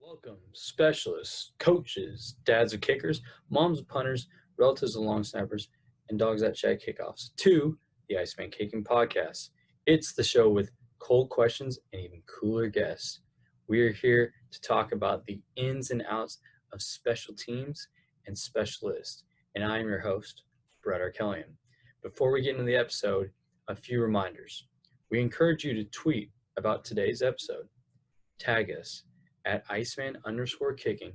Welcome, specialists, coaches, dads of kickers, moms of punters, relatives of long snappers, and dogs that check kickoffs, to the Iceman Kicking Podcast. It's the show with cold questions and even cooler guests. We are here to talk about the ins and outs of special teams and specialists, and I am your host, Brett Arkellian. Before we get into the episode, a few reminders. We encourage you to tweet about today's episode. Tag us at Iceman_kicking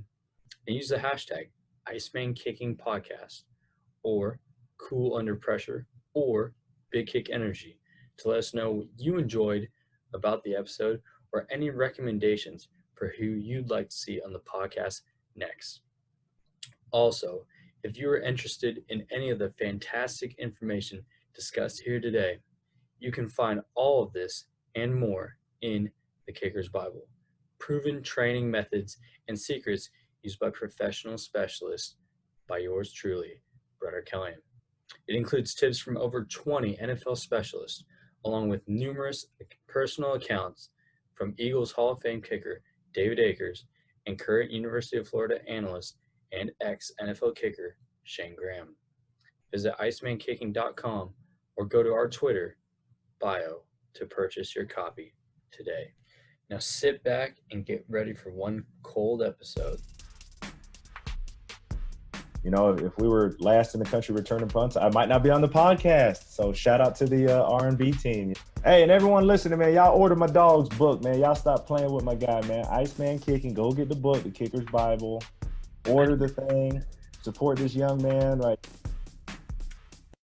and use the hashtag Iceman Kicking Podcast or Cool Under Pressure or Big Kick Energy to let us know what you enjoyed about the episode or any recommendations for who you'd like to see on the podcast next. Also, if you are interested in any of the fantastic information discussed here today, you can find all of this and more in the Kicker's Bible. Proven training methods and secrets used by professional specialists by yours truly, Brett Arkellian. It includes tips from over 20 NFL specialists, along with numerous personal accounts from Eagles Hall of Fame kicker David Akers and current University of Florida analyst and ex-NFL kicker Shane Graham. Visit IcemanKicking.com or go to our Twitter bio to purchase your copy today. Now sit back and get ready for one cold episode. You know, if we were last in the country returning punts, I might not be on the podcast. So shout out to the R&B team. Hey, and everyone listening, man, y'all order my dog's book, man. Y'all stop playing with my guy, man. Iceman Kicking. Go get the book, The Kicker's Bible. Order the thing. Support this young man, right?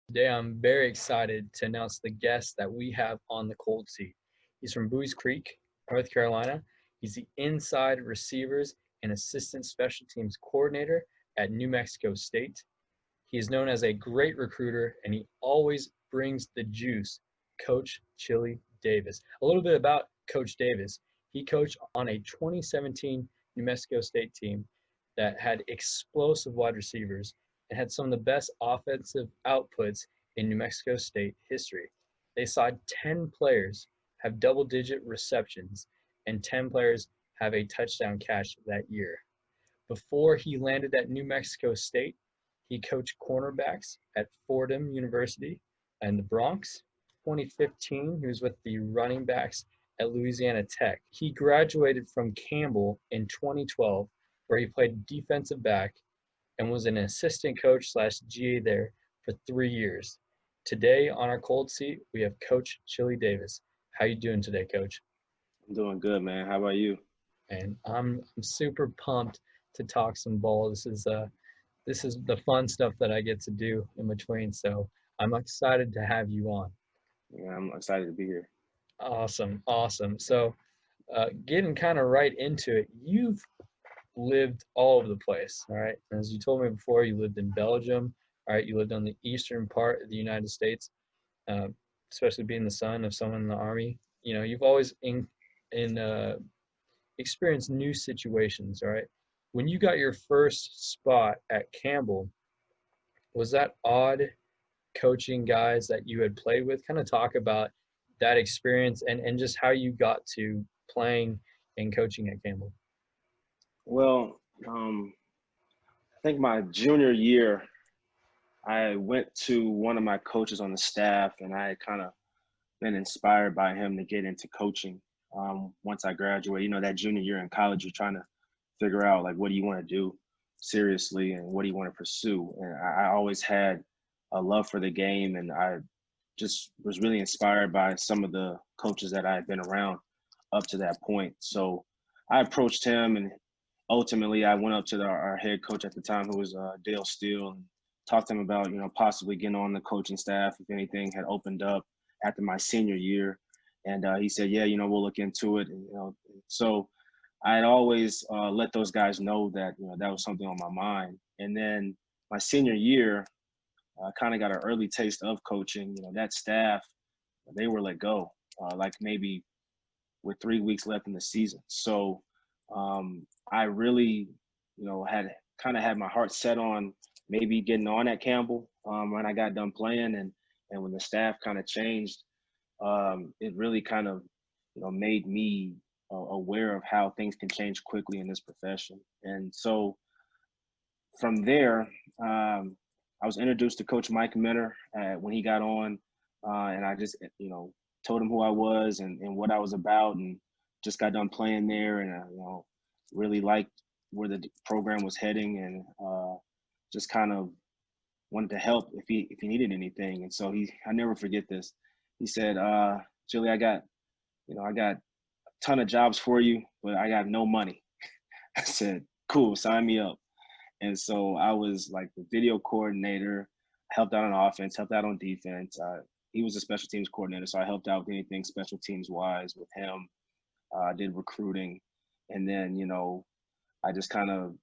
Today, I'm very excited to announce the guest that we have on the cold seat. He's from Buies Creek, North Carolina. He's the inside receivers and assistant special teams coordinator at New Mexico State. He is known as a great recruiter, and he always brings the juice. Coach Chili Davis. A little bit about Coach Davis. He coached on a 2017 New Mexico State team that had explosive wide receivers and had some of the best offensive outputs in New Mexico State history. They saw 10 players have double-digit receptions and 10 players have a touchdown catch that year. Before he landed at New Mexico State, he coached cornerbacks at Fordham University in the Bronx. 2015, he was with the running backs at Louisiana Tech. He graduated from Campbell in 2012, where he played defensive back and was an assistant coach / GA there for 3 years. Today on our cold seat, we have Coach Chili Davis. How you doing today, Coach? I'm doing good, man. How about you? And I'm super pumped to talk some ball. This is the fun stuff that I get to do in between. So I'm excited to have you on. Yeah, I'm excited to be here. Awesome. So getting kind of right into it, you've lived all over the place, all right? As you told me before, you lived in Belgium, all right? You lived on the eastern part of the United States, especially being the son of someone in the Army. You know, you've always experienced new situations, all right? When you got your first spot at Campbell, was that odd coaching guys that you had played with? Kind of talk about that experience and just how you got to playing and coaching at Campbell. Well, I think my junior year, I went to one of my coaches on the staff, and I had kind of been inspired by him to get into coaching. Once I graduated, you know, that junior year in college, you're trying to figure out, like, what do you want to do seriously and what do you want to pursue? And I always had a love for the game, and I just was really inspired by some of the coaches that I had been around up to that point. So I approached him, and ultimately I went up to our head coach at the time, who was Dale Steele, and talked to him about, you know, possibly getting on the coaching staff if anything had opened up after my senior year. And he said, yeah, you know, we'll look into it. And, you know, so I had always let those guys know that, you know, that was something on my mind. And then my senior year, I kind of got an early taste of coaching. You know, that staff, they were let go, like maybe with 3 weeks left in the season. So I really, you know, had my heart set on maybe getting on at Campbell when I got done playing. And when the staff kind of changed, it really kind of, you know, made me aware of how things can change quickly in this profession. And so from there, I was introduced to Coach Mike Minter when he got on, and I just, told him who I was and what I was about, and just got done playing there, and really liked where the program was heading, and just kind of wanted to help if he needed anything. And so I never forget this. He said, "Chili, I got a ton of jobs for you, but I got no money." I said, "Cool, sign me up." And so I was like the video coordinator, helped out on offense, helped out on defense. He was a special teams coordinator, so I helped out with anything special teams wise with him. I did recruiting, and then I just kind of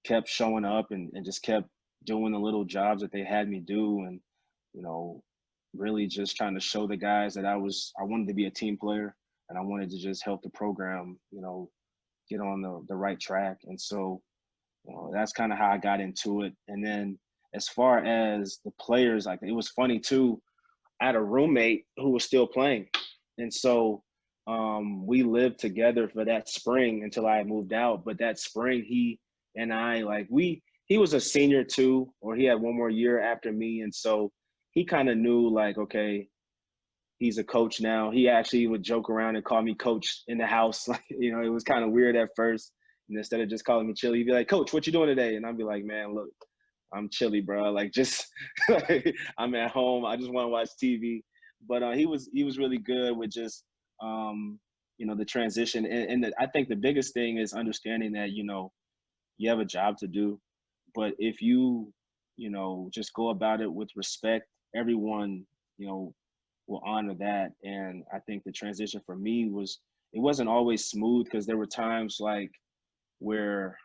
kept showing up and just kept doing the little jobs that they had me do, and really just trying to show the guys that I wanted to be a team player, and I wanted to just help the program, get on the right track. And so that's kind of how I got into it. And then as far as the players, like, it was funny too. I had a roommate who was still playing, and so we lived together for that spring until I moved out. But that spring, he and I, he was a senior too, or he had one more year after me, and so he kind of knew, like, okay, he's a coach now. He actually would joke around and call me coach in the house. Like, it was kind of weird at first. And instead of just calling me Chili, he'd be like, "Coach, what you doing today?" And I'd be like, "Man, look, I'm Chili, bro. Like, just I'm at home. I just want to watch TV." But he was really good with just the transition. And I think the biggest thing is understanding that you have a job to do, but if you just go about it with respect, everyone will honor that. And I think the transition for me it wasn't always smooth, because there were times like where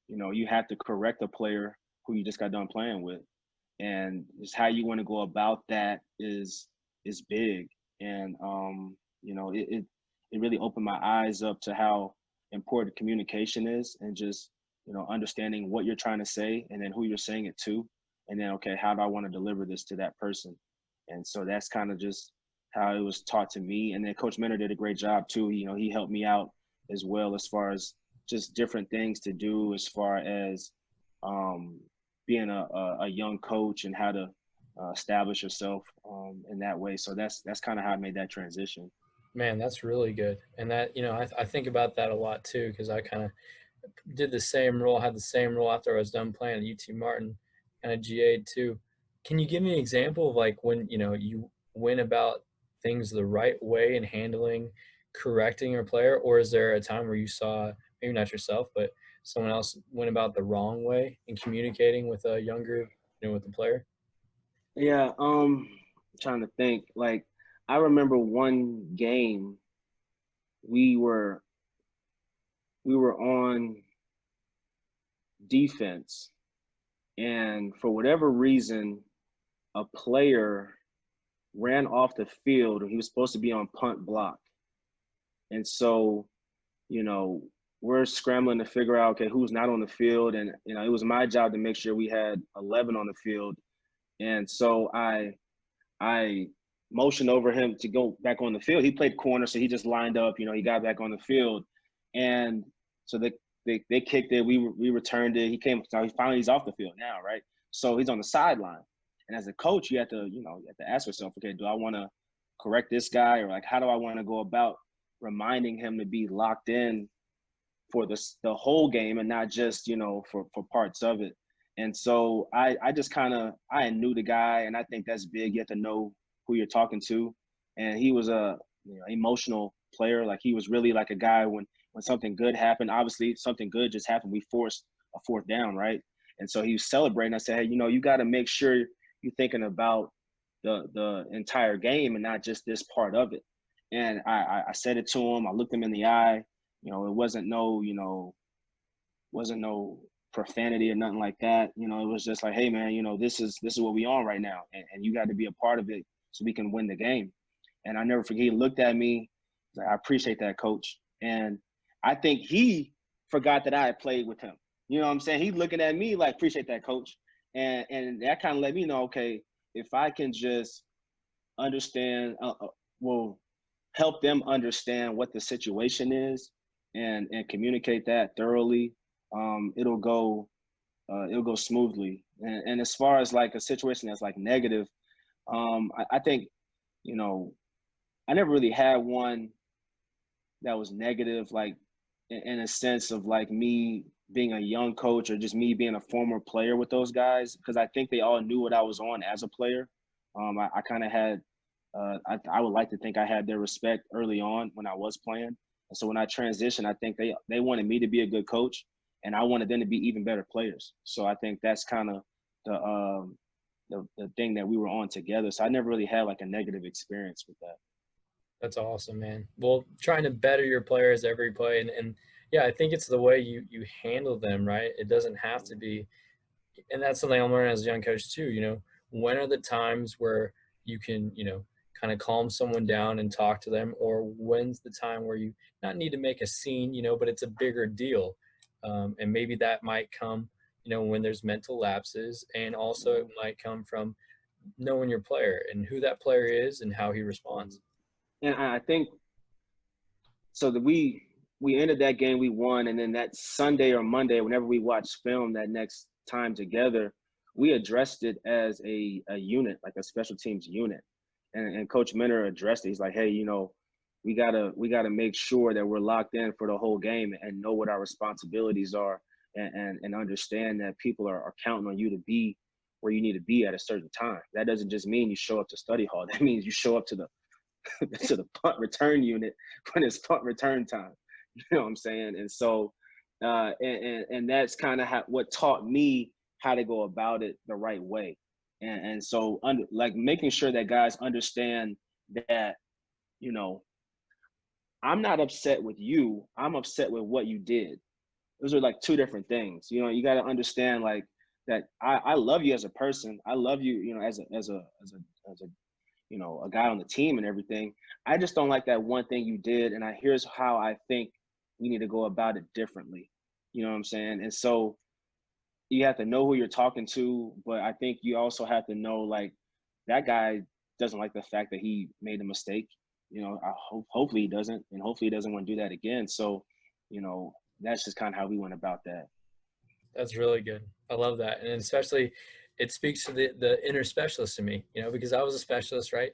you have to correct a player who you just got done playing with, and just how you want to go about that is big. And it really opened my eyes up to how important communication is, and just understanding what you're trying to say, and then who you're saying it to, and then, okay, how do I want to deliver this to that person? And so that's kind of just how it was taught to me. And then Coach Minter did a great job too. He helped me out as well, as far as just different things to do, as far as being a young coach, and how to establish yourself in that way. So that's kind of how I made that transition. Man, that's really good. And that, I think about that a lot too, because I kind of had the same role after I was done playing at UT Martin, kind of GA'd too. Can you give me an example of, like, when, you went about things the right way in handling correcting your player, or is there a time where you saw, maybe not yourself, but someone else went about the wrong way in communicating with a younger, with the player? Yeah, trying to think. Like, I remember one game we were on defense, and for whatever reason, a player ran off the field, and he was supposed to be on punt block. And so, we're scrambling to figure out, okay, who's not on the field. And, it was my job to make sure we had 11 on the field. And so I motioned over him to go back on the field. He played corner, so he just lined up, he got back on the field. And so they kicked it. We returned it. He's off the field now, right? So he's on the sideline. And as a coach, you have to ask yourself, okay, do I want to correct this guy, or, like, how do I want to go about reminding him to be locked in for the whole game, and not just for parts of it. And so I just I knew the guy, and I think that's big. You have to know who you're talking to. And he was a emotional player. Like, he was really like a guy when something good happened. Obviously, something good just happened. We forced a fourth down, right? And so he was celebrating. I said, hey, you got to make sure you're thinking about the entire game, and not just this part of it. And I said it to him. I looked him in the eye. It wasn't no profanity or nothing like that. It was just like, hey, man, this is what we on right now, and you got to be a part of it so we can win the game. And I never forget, he looked at me like, I appreciate that, coach. And I think he forgot that I had played with him. You know what I'm saying? He looking at me like, appreciate that, coach. And that kind of let me know, okay, if I can just understand, well, help them understand what the situation is and communicate that thoroughly, it'll go smoothly. And as far as like a situation that's like negative, I think, you know, I never really had one that was negative, like in a sense of like me being a young coach or just me being a former player with those guys, because I think they all knew what I was on as a player. I kind of had, I would like to think I had their respect early on when I was playing. And so when I transitioned, I think they wanted me to be a good coach, and I wanted them to be even better players. So I think that's kind of the thing that we were on together. So I never really had like a negative experience with that. That's awesome, man. Well, trying to better your players every play, and yeah, I think it's the way you handle them, right? It doesn't have to be, and that's something I'm learning as a young coach too. When are the times where you can, kind of calm someone down and talk to them, or when's the time where you not need to make a scene, but it's a bigger deal, and maybe that might come, when there's mental lapses, and also it might come from knowing your player and who that player is and how he responds. And I think so that we ended that game, we won, and then that Sunday or Monday, whenever we watched film that next time together, we addressed it as a unit, like a special teams unit. And Coach Minter addressed it. He's like, hey, we gotta make sure that we're locked in for the whole game and know what our responsibilities are, and understand that people are counting on you to be where you need to be at a certain time. That doesn't just mean you show up to study hall. That means you show up to the to the punt return unit when it's punt return time. You know what I'm saying? And so, and that's kind of what taught me how to go about it the right way. And so, like making sure that guys understand that, you know, I'm not upset with you. I'm upset with what you did. Those are like two different things. You got to understand like that. I love you as a person. I love you, as a a guy on the team and everything. I just don't like that one thing you did. And here's how I think we need to go about it differently. You know what I'm saying? And so you have to know who you're talking to, but I think you also have to know like that guy doesn't like the fact that he made a mistake. Hopefully he doesn't, and hopefully he doesn't want to do that again. So, that's just kind of how we went about that. That's really good. I love that. And especially it speaks to the inner specialist in me, because I was a specialist, right?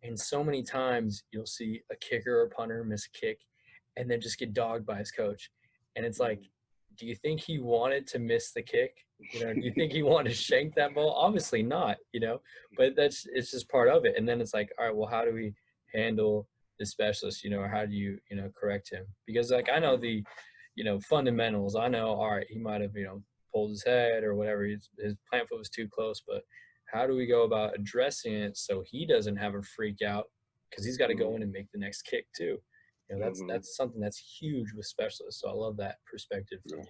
And so many times you'll see a kicker or punter miss a kick and then just get dogged by his coach. And it's like, do you think he wanted to miss the kick? Do you think he wanted to shank that ball? Obviously not, but it's just part of it. And then it's like, all right, well, how do we handle the specialist, or how do you, correct him? Because like I know the fundamentals. I know, all right, he might have, pulled his head or whatever. His plant foot was too close, but how do we go about addressing it so he doesn't have a freak out because he's got to go in and make the next kick too? That's something that's huge with specialists. So I love that perspective from you.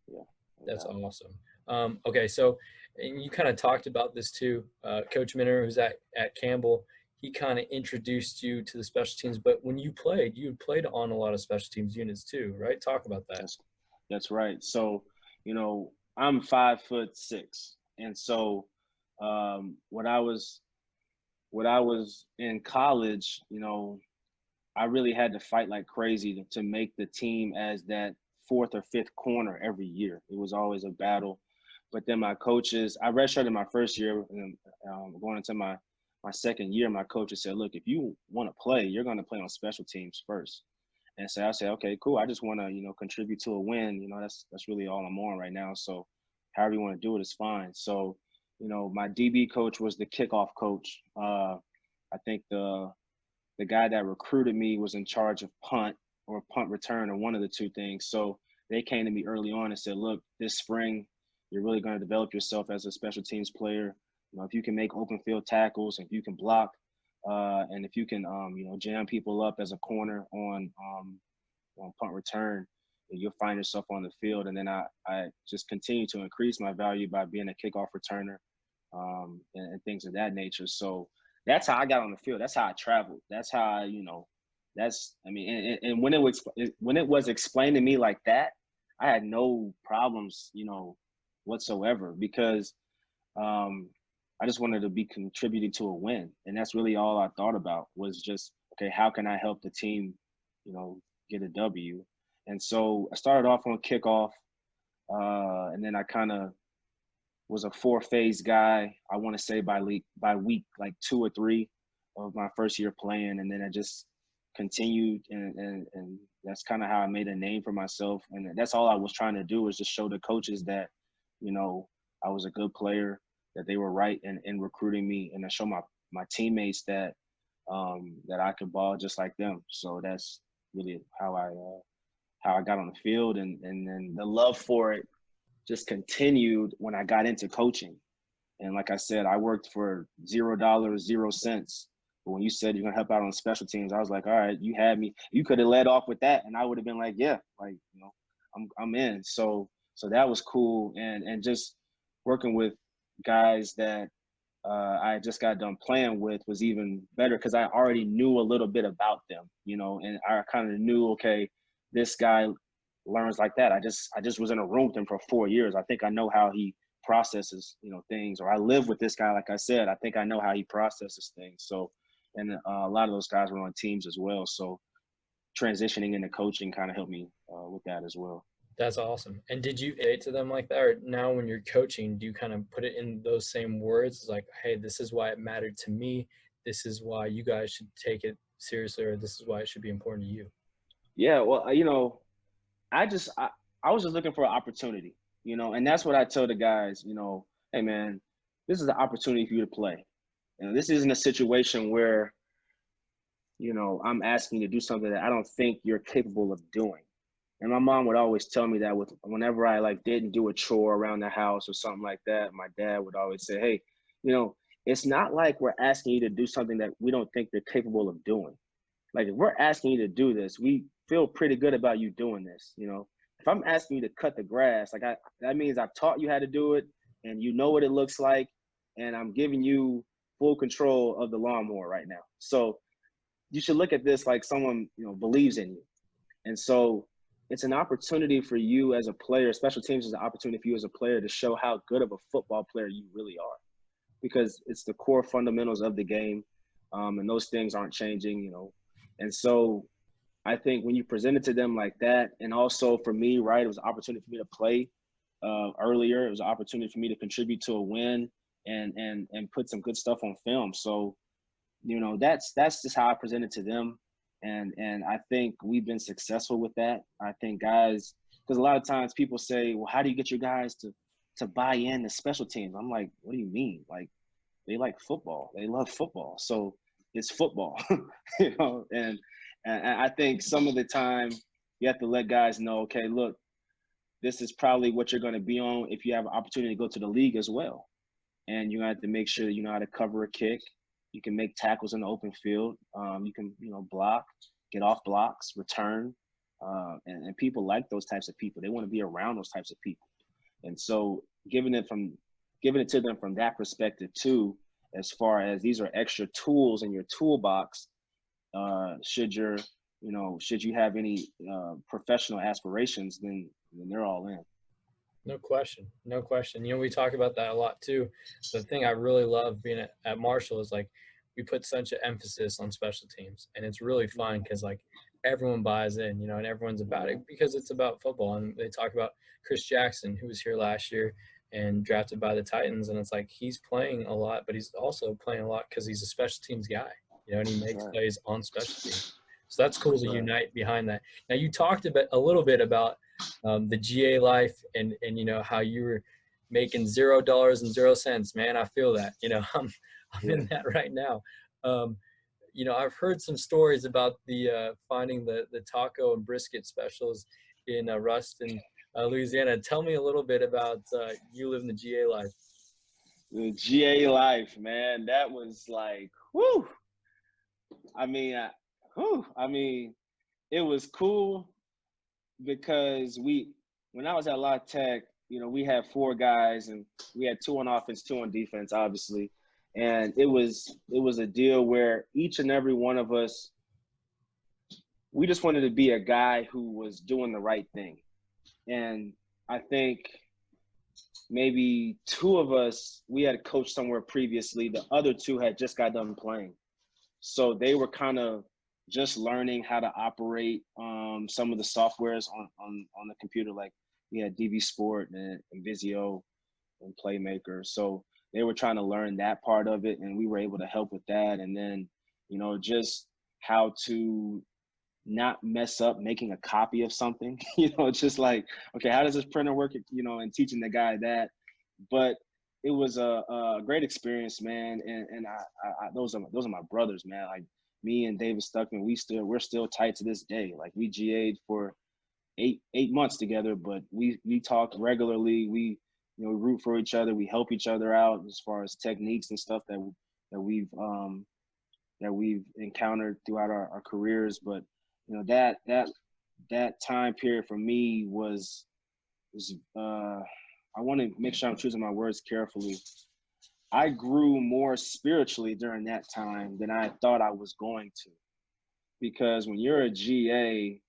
Yeah. That's awesome. Okay, so and you kind of talked about this too. Coach Minter, who's at Campbell, he kind of introduced you to the special teams. But when you played on a lot of special teams units too, right? Talk about that. That's right. So, I'm 5'6", and so when I was in college, I really had to fight like crazy to make the team as that fourth or fifth corner every year. It was always a battle. But then my coaches, I redshirted my first year, and going into my second year, my coaches said, look, if you want to play, you're going to play on special teams first. And so I said, okay, cool. I just want to, contribute to a win. That's really all I'm on right now. So however you want to do it is fine. So, my DB coach was the kickoff coach. I think the guy that recruited me was in charge of punt or punt return, or one of the two things. So they came to me early on and said, look, this spring, you're really going to develop yourself as a special teams player. If you can make open field tackles, if you can block, and if you can, jam people up as a corner on punt return, you'll find yourself on the field. And then I just continue to increase my value by being a kickoff returner, and things of that nature. So that's how I got on the field. That's how I traveled. That's how and when it was explained to me like that, I had no problems, whatsoever, because I just wanted to be contributing to a win. And that's really all I thought about, was just okay, how can I help the team, get a W? And so I started off on kickoff, and then I kind of was a four-phase guy. I want to say by week like 2 or 3 of my first year playing, and then I just continued, and that's kind of how I made a name for myself. And that's all I was trying to do, was just show the coaches that, I was a good player, that they were right in recruiting me, and to show my teammates that that I could ball just like them. So that's really how I got on the field, and then the love for it just continued when I got into coaching. And like I said, I worked for $0, 0 cents. But when you said you're gonna help out on special teams, I was like, all right, you had me. You could have led off with that, and I would have been like, yeah, like, I'm in. So that was cool, and just working with guys that I just got done playing with was even better, because I already knew a little bit about them, and I kind of knew, okay, this guy learns like that. I just was in a room with him for 4 years. I think I know how he processes, things. Or I live with this guy, like I said, I think I know how he processes things. So, and a lot of those guys were on teams as well. So transitioning into coaching kind of helped me with that as well. That's awesome. And did you say to them like that, or now when you're coaching, do you kind of put it in those same words? It's like, hey, this is why it mattered to me. This is why you guys should take it seriously, or this is why it should be important to you. Yeah, well, I just I was just looking for an opportunity, and that's what I tell the guys, hey man, this is an opportunity for you to play. This isn't a situation where, I'm asking you to do something that I don't think you're capable of doing. And my mom would always tell me that whenever I like didn't do a chore around the house or something like that, my dad would always say, hey, it's not like we're asking you to do something that we don't think you're capable of doing. Like, if we're asking you to do this, we feel pretty good about you doing this. If I'm asking you to cut the grass, like that means I've taught you how to do it, and you know what it looks like, and I'm giving you full control of the lawnmower right now. So you should look at this like someone, believes in you. And so it's an opportunity for you as a player. Special teams is an opportunity for you as a player to show how good of a football player you really are, because it's the core fundamentals of the game, and those things aren't changing. And so I think when you present it to them like that, and also for me, right, it was an opportunity for me to play earlier. It was an opportunity for me to contribute to a win and put some good stuff on film. So, that's just how I present it to them. And I think we've been successful with that. I think guys, because a lot of times people say, well, how do you get your guys to buy in to special teams? I'm like, what do you mean? Like, they like football. They love football. So it's football, and I think some of the time you have to let guys know, okay, look, this is probably what you're going to be on if you have an opportunity to go to the league as well. And you have to make sure you know how to cover a kick. You can make tackles in the open field. You can, block, get off blocks, return. And people like those types of people. They want to be around those types of people. And so giving it to them from that perspective too, as far as these are extra tools in your toolbox, should you have any professional aspirations, then they're all in. No question. No question. We talk about that a lot too. The thing I really love being at Marshall is like we put such an emphasis on special teams, and it's really fun because like everyone buys in, and everyone's about it because it's about football. And they talk about Chris Jackson, who was here last year and drafted by the Titans, and it's like he's playing a lot, but he's also playing a lot because he's a special teams guy, and he makes plays on special teams. So that's cool to unite behind that. Now you talked a little bit about the GA life and how you were making $0 and 0 cents, man. I feel that, I'm in that right now. I've heard some stories about the finding the taco and brisket specials in Ruston, Louisiana. Tell me a little bit about you living the GA life. The GA life, man, that was like, whoo. I mean, it was cool because when I was at La Tech, we had 4 guys, and we had 2 on offense, 2 on defense, obviously. And it was a deal where each and every one of us, we just wanted to be a guy who was doing the right thing. And I think maybe 2 of us, we had coached somewhere previously. The other 2 had just got done playing. So they were kind of just learning how to operate some of the softwares on the computer. Like we had DV Sport and Visio and Playmaker. So they were trying to learn that part of it, and we were able to help with that. And then, just how to not mess up making a copy of something, just like, okay, how does this printer work, and teaching the guy that. But it was a great experience, man. And those are my brothers, man. Like me and David Stuckman, we're still tight to this day. Like we GA'd for 8 months together, but we talk regularly. We root for each other. We help each other out as far as techniques and stuff that we've encountered throughout our careers. But that time period for me was I want to make sure I'm choosing my words carefully. I grew more spiritually during that time than I thought I was going to, because when you're a GA,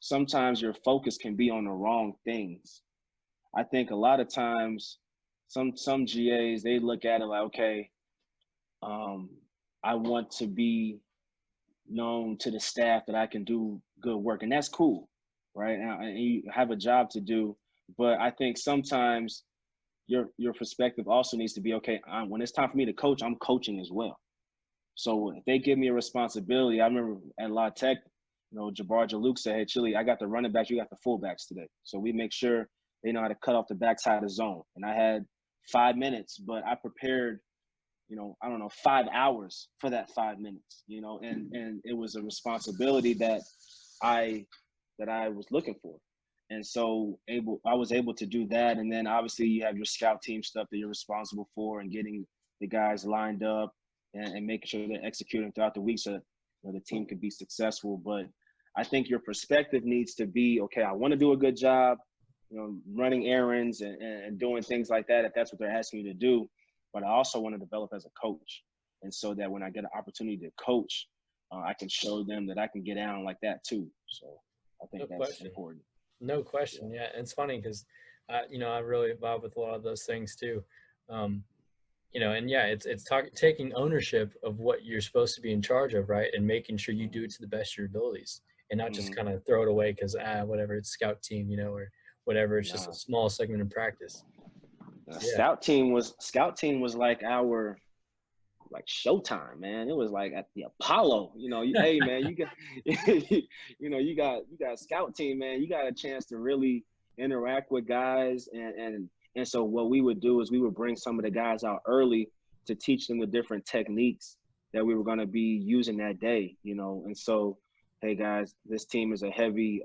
sometimes your focus can be on the wrong things. I think a lot of times some GAs, they look at it like, okay, I want to be known to the staff that I can do good work, and that's cool, right? And you have a job to do, but I think sometimes your perspective also needs to be, okay, when it's time for me to coach, I'm coaching as well. So if they give me a responsibility, I remember at La Tech, Jabbar Jaluk said, hey, Chili, I got the running backs, you got the fullbacks today. So we make sure they know how to cut off the backside of the zone. And I had 5 minutes, but I prepared, 5 hours for that 5 minutes, and it was a responsibility that I was looking for. And so I was able to do that. And then obviously you have your scout team stuff that you're responsible for, and getting the guys lined up and making sure they're executing throughout the week so that the team could be successful. But I think your perspective needs to be, okay, I want to do a good job, running errands and doing things like that, if that's what they're asking you to do. But I also want to develop as a coach. And so that when I get an opportunity to coach, I can show them that I can get down like that too. So I think No that's question. important. No question. Yeah. Yeah. And it's funny because, I really vibe with a lot of those things too. Um, and yeah, taking ownership of what you're supposed to be in charge of, right? And making sure you do it to the best of your abilities, and not just Mm-hmm. kind of throw it away because, whatever, it's scout team, or whatever. It's just a Nah. small segment in practice. So, yeah. Scout team was like our showtime, man. It was like at the Apollo, hey man, you got you got scout team, man. You got a chance to really interact with guys, and so what we would do is we would bring some of the guys out early to teach them the different techniques that we were going to be using that day, and so, hey guys, this team is a heavy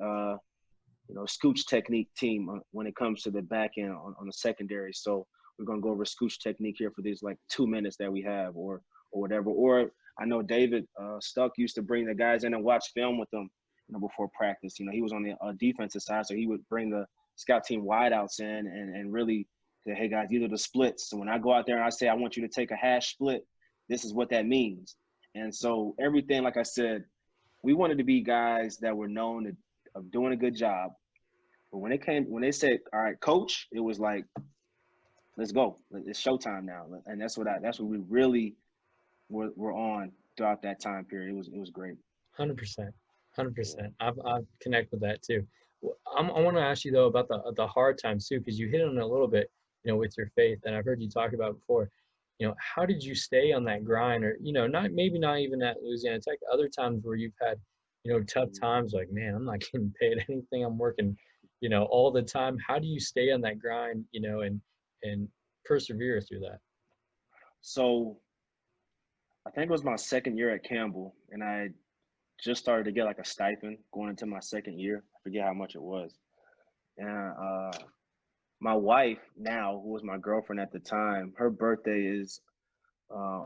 scooch technique team when it comes to the back end on the secondary. So we're going to go over scooch technique here for these 2 minutes that we have, or whatever. Or I know David Stuck used to bring the guys in and watch film with them, before practice. He was on the defensive side, so he would bring the scout team wideouts in and really say, hey guys, these are the splits. So when I go out there and I say, I want you to take a hash split, this is what that means. And so everything, like I said, we wanted to be guys that were known of doing a good job. But when they said, all right, coach, it was like, let's go. It's showtime now. And that's what we really were on throughout that time period. It was great. 100%, Yeah. 100%. I connect with that too. I want to ask you though about the hard times too, because you hit on it a little bit, with your faith, and I've heard you talk about before. How did you stay on that grind, or not even at Louisiana Tech, other times where you've had, tough times, like, man, I'm not getting paid anything, I'm working, all the time. How do you stay on that grind, and persevere through that? So I think it was my second year at Campbell, and I just started to get a stipend going into my second year. I forget how much it was. And my wife now, who was my girlfriend at the time, her birthday is uh,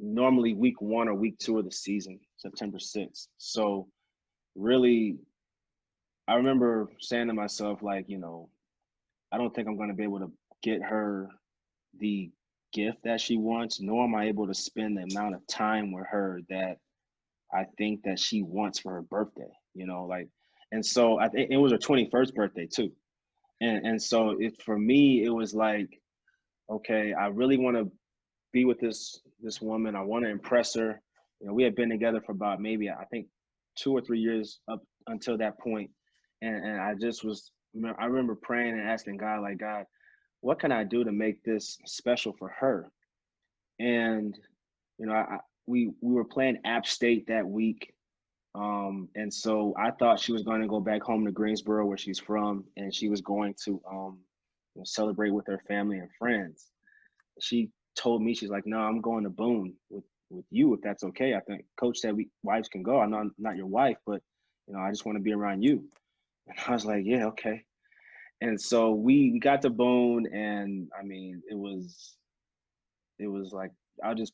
normally week 1 or week 2 of the season, September 6th. So really, I remember saying to myself, I don't think I'm going to be able to get her the gift that she wants, nor am I able to spend the amount of time with her that I think that she wants for her birthday, and so I think it was her 21st birthday too. And so for me, it was like, okay, I really want to be with this woman. I want to impress her. We had been together for about maybe, I think, 2 or 3 years up until that point. And I remember praying and asking God, like, God, what can I do to make this special for her? And, we were playing App State that week. And so I thought she was going to go back home to Greensboro, where she's from, and she was going to celebrate with her family and friends. She told me, she's like, no, I'm going to Boone with you, if that's okay. I think coach said wives can go. I'm not your wife, but I just want to be around you. And I was like, yeah, okay. And so we got to Boone, and I mean, it was like, I'll just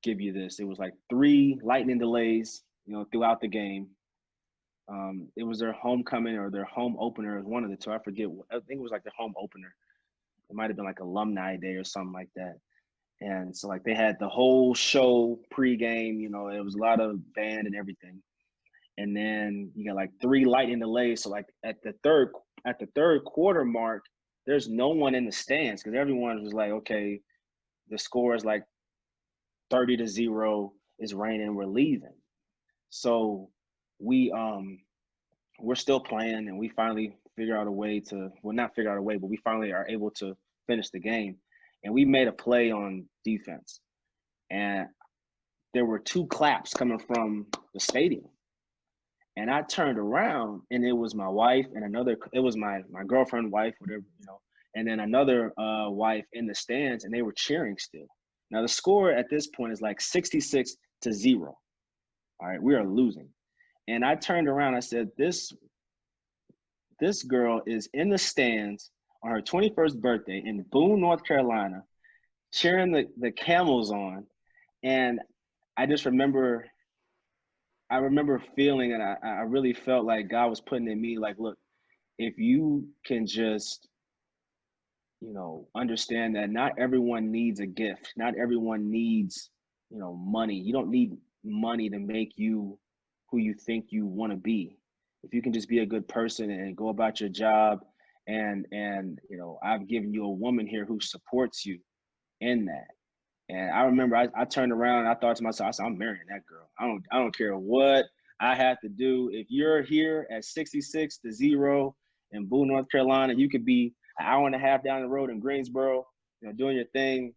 give you this. It was like 3 lightning delays, throughout the game. It was their homecoming or their home opener. It was one of the two. I forget. I think it was like their home opener. It might have been like alumni day or something like that. And so like they had the whole show pregame. It was a lot of band and everything. And then you got like 3 lightning delays. So like at the third quarter mark, there's no one in the stands because everyone was like, okay, the score is like 30-0. It's raining. We're leaving. So we're still playing, and we finally figure out a way to, well, not figure out a way, but we finally are able to finish the game. And we made a play on defense, and there were 2 claps coming from the stadium. And I turned around, and it was my wife and it was my girlfriend, wife, whatever, and then another wife in the stands, and they were cheering still. Now the score at this point is like 66-0. All right, we are losing. And I turned around, I said, this girl is in the stands on her 21st birthday in Boone, North Carolina, cheering the Camels on. And I just remember feeling, and I really felt like God was putting in me, like, look, if you can just, understand that not everyone needs a gift. Not everyone needs, money. You don't need money to make you who you think you want to be. If you can just be a good person and go about your job, and I've given you a woman here who supports you in that. And I remember I turned around and I thought to myself, I said, I'm marrying that girl. I don't care what I have to do. If you're here at 66-0 in Boone, North Carolina, you could be an hour and a half down the road in Greensboro, doing your thing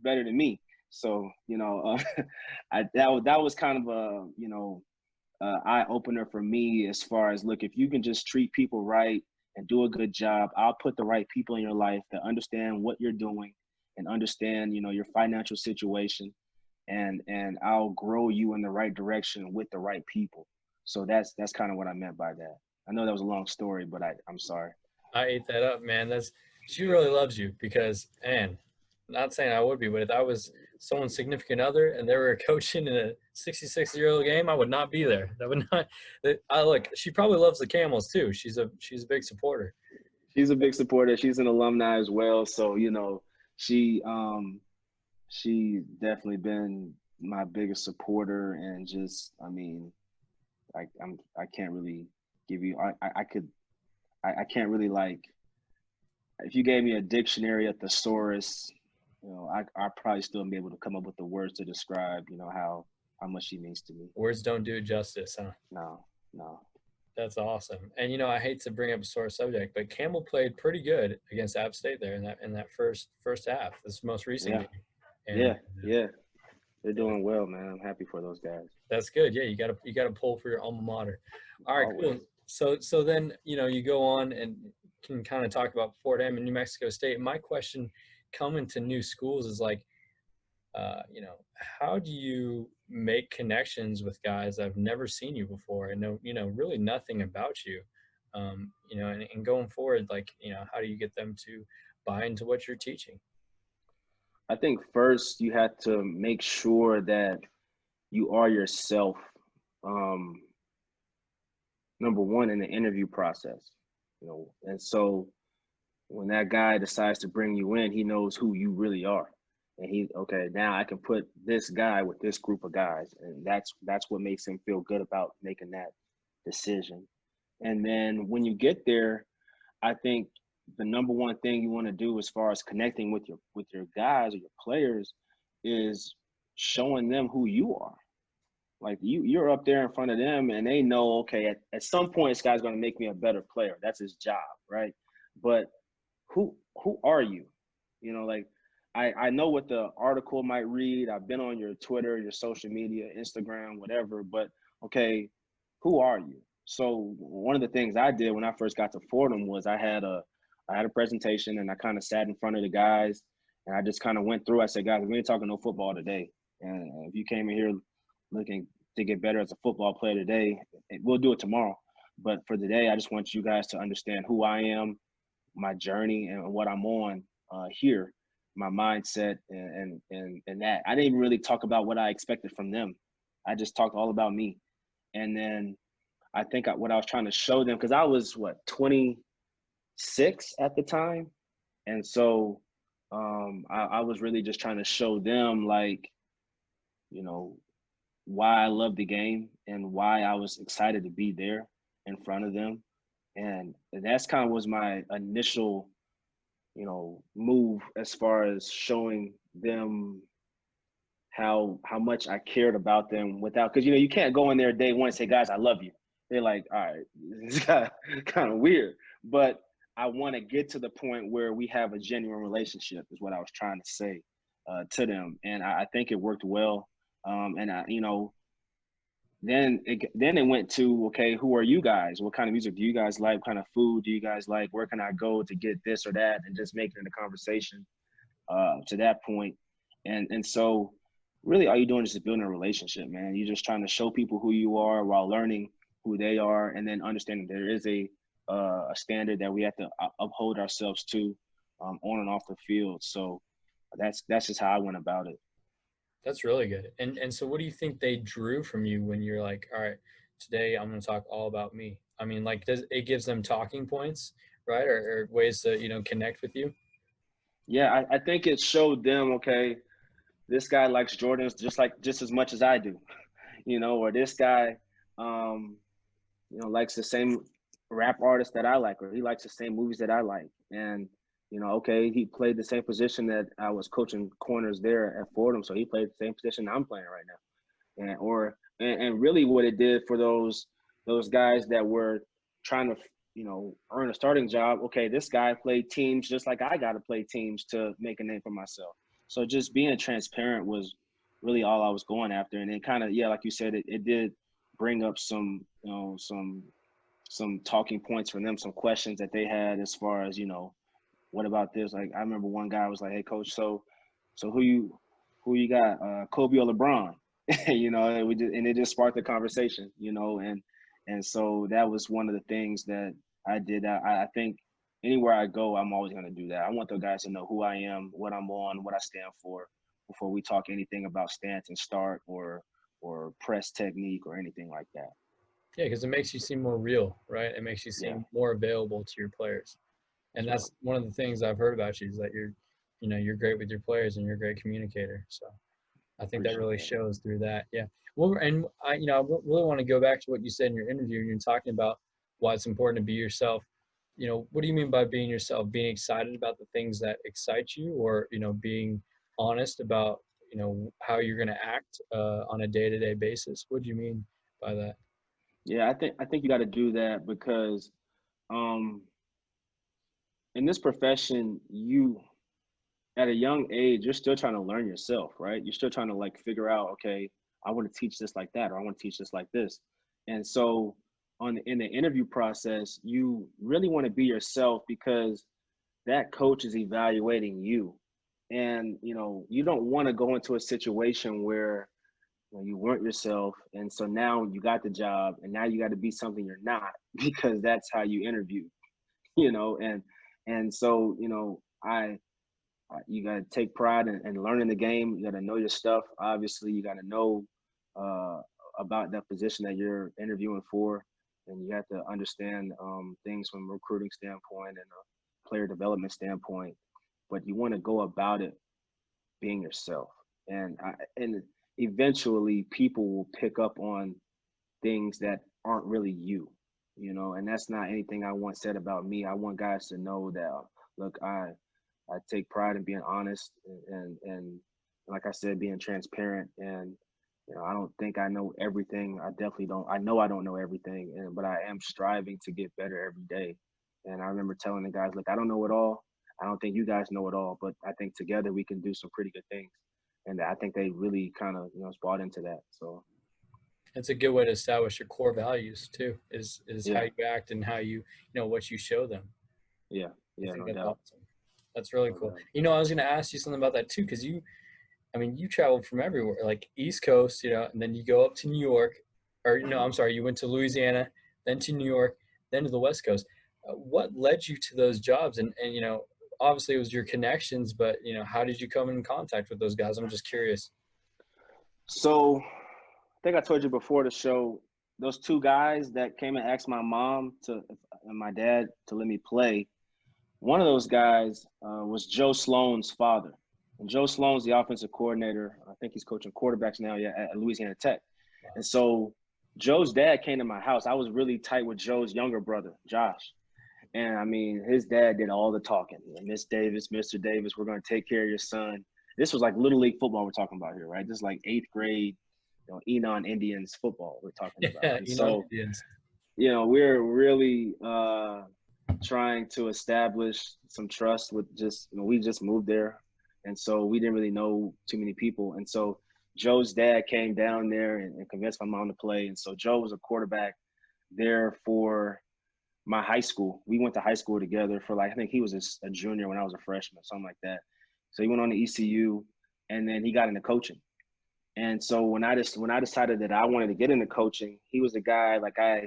better than me. So, that was kind of a, eye opener for me, as far as, look, if you can just treat people right and do a good job, I'll put the right people in your life that understand what you're doing and understand, your financial situation, and I'll grow you in the right direction with the right people. So that's kind of what I meant by that. I know that was a long story, but I'm sorry. I ate that up, man. She really loves you because, man, not saying I would be, but if I was someone's significant other and they were coaching in a 66-year-old game, I would not be there. That would not. I look. She probably loves the Camels too. She's a big supporter. She's a big supporter. She's an alumni as well. So, she definitely been my biggest supporter, and just, I mean, I can't really give you, I can't really, like, if you gave me a dictionary, a thesaurus, I probably still be able to come up with the words to describe, how much she means to me. Words don't do it justice, huh? No. That's awesome. And I hate to bring up a sore subject, but Campbell played pretty good against App State there in that first half. This most recent game. And, yeah. They're doing well, man. I'm happy for those guys. That's good. Yeah, you gotta pull for your alma mater. All right, Always. cool. So then you go on and can kind of talk about Fordham and New Mexico State. My question coming to new schools is like, how do you make connections with guys that have never seen you before and know really nothing about you, and going forward, like, how do you get them to buy into what you're teaching? I think first you have to make sure that you are yourself. Number one, in the interview process, and so when that guy decides to bring you in, he knows who you really are. And okay, now I can put this guy with this group of guys. And that's what makes him feel good about making that decision. And then when you get there, I think the number one thing you want to do as far as connecting with your guys or your players is showing them who you are. Like you're up there in front of them, and they know, okay, at some point, this guy's going to make me a better player. That's his job, right? But who are you? You know, like I know what the article might read. I've been on your Twitter, your social media, Instagram, whatever. But okay, who are you? So one of the things I did when I first got to Fordham was I had a presentation, and I kind of sat in front of the guys, and I just kind of went through. I said, guys, we ain't talking no football today, and if you came in here looking to get better as a football player today, we'll do it tomorrow. But for today, I just want you guys to understand who I am, my journey, and what I'm on here, my mindset, and that. I didn't even really talk about what I expected from them. I just talked all about me. And then I think what I was trying to show them, because I was 26 at the time, and so I was really just trying to show them, like, you know, why I love the game and why I was excited to be there in front of them. And that's kind of was my initial, move as far as showing them how much I cared about them without, because you can't go in there day one and say, guys, I love you. They're like, all right, this guy kind of weird. But I want to get to the point where we have a genuine relationship, is what I was trying to say to them. And I think it worked well. And then it went to, okay, who are you guys? What kind of music do you guys like? What kind of food do you guys like? Where can I go to get this or that? And just making it a conversation to that point. And so really all you're doing is just building a relationship, man. You're just trying to show people who you are while learning who they are, and then understanding there is a standard that we have to uphold ourselves to on and off the field. So that's just how I went about it. That's really good. And so what do you think they drew from you when you're like, all right, today I'm going to talk all about me? I mean, like, does it gives them talking points, right? Or ways to, connect with you? Yeah, I think it showed them, okay, this guy likes Jordans just as much as I do, or this guy likes the same rap artist that I like, or he likes the same movies that I like. And, okay, he played the same position that I was coaching corners there at Fordham. So he played the same position I'm playing right now. And really what it did for those guys that were trying to, earn a starting job. Okay, this guy played teams just like I got to play teams to make a name for myself. So just being transparent was really all I was going after. And then kind of, yeah, like you said, it did bring up some, some talking points for them, some questions that they had as far as, what about this? Like, I remember one guy was like, "Hey, coach, so who you got, Kobe or LeBron?" And it just sparked the conversation, and so that was one of the things that I did. I think anywhere I go, I'm always going to do that. I want the guys to know who I am, what I'm on, what I stand for, before we talk anything about stance and start or press technique or anything like that. Yeah, because it makes you seem more real, right? It makes you Yeah, seem more available to your players. And that's right. that's one of the things I've heard about you is that you're great with your players and you're a great communicator. So I think that Appreciate really that. shows through that. Yeah. Well, and I really want to go back to what you said in your interview. You're talking about why it's important to be yourself. What do you mean by being yourself? Being excited about the things that excite you, or being honest about how you're going to act on a day-to-day basis. What do you mean by that? Yeah, I think you got to do that because um, in this profession, you at a young age, you're still trying to learn yourself, right? You're still trying to like figure out, okay, I want to teach this like that, or I want to teach this like this. And so in the interview process, you really want to be yourself because that coach is evaluating you. And you don't want to go into a situation where you weren't yourself, and so now you got the job, and now you got to be something you're not because that's how you interview, and so I you got to take pride in learning the game. You got to know your stuff. Obviously, you got to know uh, about that position that you're interviewing for, and you have to understand things from a recruiting standpoint and a player development standpoint. But you want to go about it being yourself, and eventually people will pick up on things that aren't really you. And that's not anything I want said about me. I want guys to know that, look, I take pride in being honest and like I said, being transparent, and I don't think I know everything. I definitely don't. I know I don't know everything, but I am striving to get better every day. And I remember telling the guys, look, I don't know it all. I don't think you guys know it all, but I think together we can do some pretty good things. And I think they really kind of, bought into that. So It's a good way to establish your core values too. Is how yeah, you act and how what you show them. yeah, I yeah, think no that's doubt, awesome. That's really no cool. doubt. I was going to ask you something about that too, because you traveled from everywhere, like East Coast, and then you go up to New York, or no, I'm sorry, you went to Louisiana, then to New York, then to the West Coast. What led you to those jobs? And obviously it was your connections, but how did you come in contact with those guys? I'm just curious. So I think I told you before the show, those two guys that came and asked my mom and my dad to let me play. One of those guys was Joe Sloan's father. And Joe Sloan's the offensive coordinator. I think he's coaching quarterbacks now, yeah, at Louisiana Tech. Wow. And so Joe's dad came to my house. I was really tight with Joe's younger brother, Josh. And I mean, his dad did all the talking. Miss Davis, Mr. Davis, we're going to take care of your son. This was like Little League football we're talking about here, right? This is like 8th grade, Enon Indians football we're talking about. Yeah, And so, Indians. we're really trying to establish some trust with we just moved there. And so we didn't really know too many people. And so Joe's dad came down there and convinced my mom to play. And so Joe was a quarterback there for my high school. We went to high school together for I think he was a junior when I was a freshman, something like that. So he went on to ECU and then he got into coaching. And so when I decided that I wanted to get into coaching, he was the guy I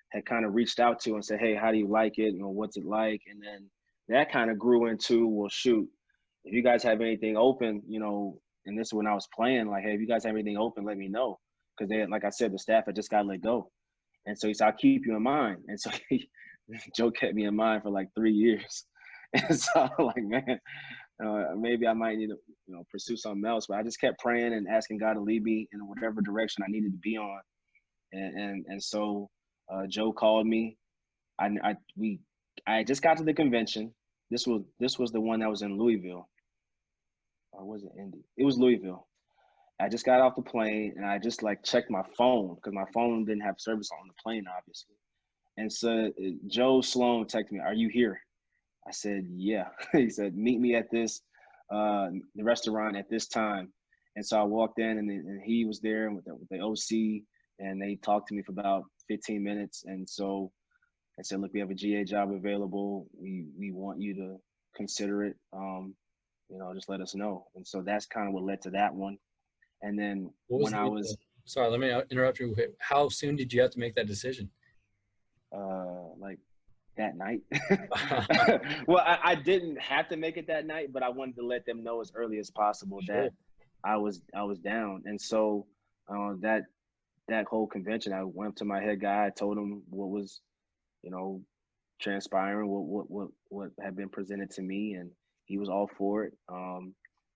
had kind of reached out to and said, hey, how do you like it? What's it like? And then that kind of grew into, well, shoot, if you guys have anything open, and this is when I was playing, hey, if you guys have anything open, let me know. Because they, like I said, the staff had just got let go. And so he said, I'll keep you in mind. And so Joe kept me in mind for 3 years. And so I'm man, maybe I might need to, pursue something else. But I just kept praying and asking God to lead me in whatever direction I needed to be on. And so Joe called me. I just got to the convention. This was the one that was in Louisville. Or was it Indy? It was Louisville. I just got off the plane and I just checked my phone because my phone didn't have service on the plane, obviously. And so Joe Sloan texted me, "Are you here?" I said, "Yeah." He said, "Meet me at this the restaurant at this time." And so I walked in and he was there with the OC and they talked to me for about 15 minutes. And so I said, "Look, we have a GA job available. We want you to consider it. Just let us know." And so that's kind of what led to that one. And then What was when I the? was Sorry, let me interrupt you. How soon did you have to make that decision? like that night. Well, I didn't have to make it that night, but I wanted to let them know as early as possible Sure. that I was down. And so that whole convention, I went up to my head guy. I told him what was, transpiring, what had been presented to me, and he was all for it.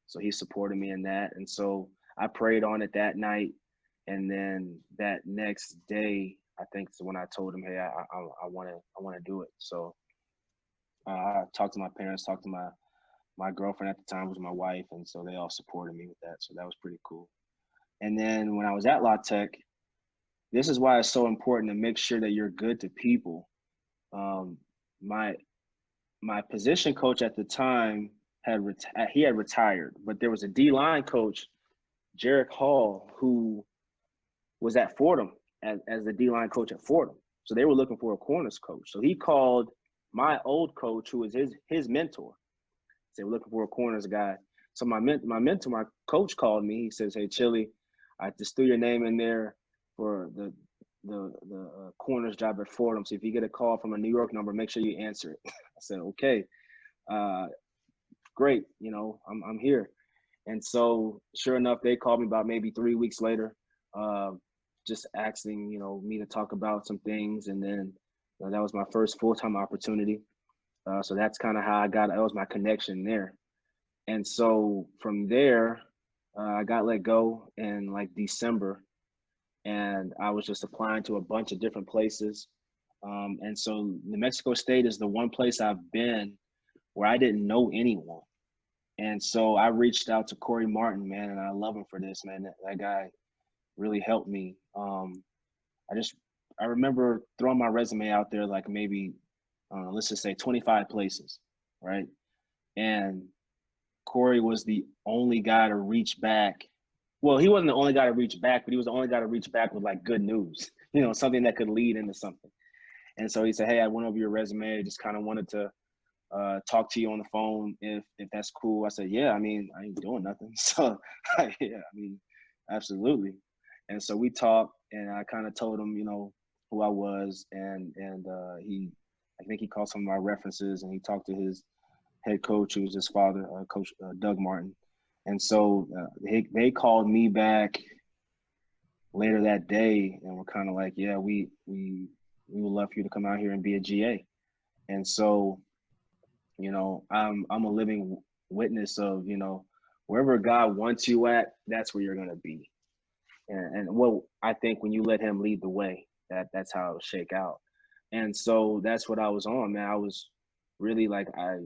So he supported me in that, and so I prayed on it that night, and then that next day, I think is when I told him, hey, I want to do it. So I talked to my parents, talked to my girlfriend at the time was my wife, and so they all supported me with that. So that was pretty cool. And then when I was at La Tech, this is why it's so important to make sure that you're good to people. Um, my my position coach at the time had retired, but there was a D line coach, Jarek Hall, who was at Fordham as the D line coach at Fordham. So they were looking for a corners coach. So he called my old coach, who was his mentor. They were looking for a corners guy. So my mentor, my coach called me. He says, "Hey, Chili, I just threw your name in there for the corners job at Fordham. So if you get a call from a New York number, make sure you answer it." I said, "Okay, great. I'm here." And so sure enough, they called me about maybe 3 weeks later, just asking, me to talk about some things. And then that was my first full-time opportunity. So that's kind of how that was my connection there. And so from there, I got let go in December, and I was just applying to a bunch of different places. And so New Mexico State is the one place I've been where I didn't know anyone. And so I reached out to Corey Martin, man, and I love him for this, man. That guy, really helped me. I just I remember throwing my resume out there like maybe let's just say 25 places, right? And Corey was the only guy to reach back. Well, he wasn't the only guy to reach back, but he was the only guy to reach back with like good news, something that could lead into something. And so he said, "Hey, I went over your resume. Just kind of wanted to talk to you on the phone if that's cool." I said, "Yeah, I mean, I ain't doing nothing." So yeah, I mean, absolutely. And so we talked, and I kind of told him, who I was, and he, I think he called some of my references, and he talked to his head coach, who was his father, Coach Doug Martin. And so they called me back later that day, and were kind of like, "Yeah, we would love for you to come out here and be a GA." And so, I'm a living witness of, wherever God wants you at, that's where you're gonna be. And well, I think when you let Him lead the way, that's how it'll shake out. And so that's what I was on, man. I was really like, I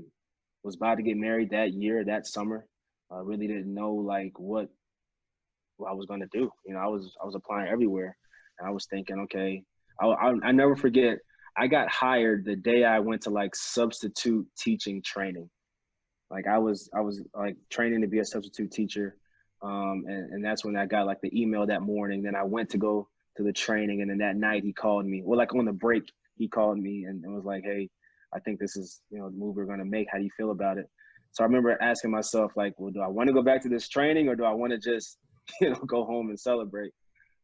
was about to get married that year, that summer. I really didn't know like what I was gonna do. I was applying everywhere, and I was thinking, okay, I never forget. I got hired the day I went to like substitute teaching training. Like I was like training to be a substitute teacher, and that's when I got like the email that morning. Then I went to go to the training, and then that night he called me. Well, like on the break, he called me and was like, "Hey, I think this is the move we're gonna make. How do you feel about it?" So I remember asking myself like, "Well, do I want to go back to this training, or do I want to just go home and celebrate?"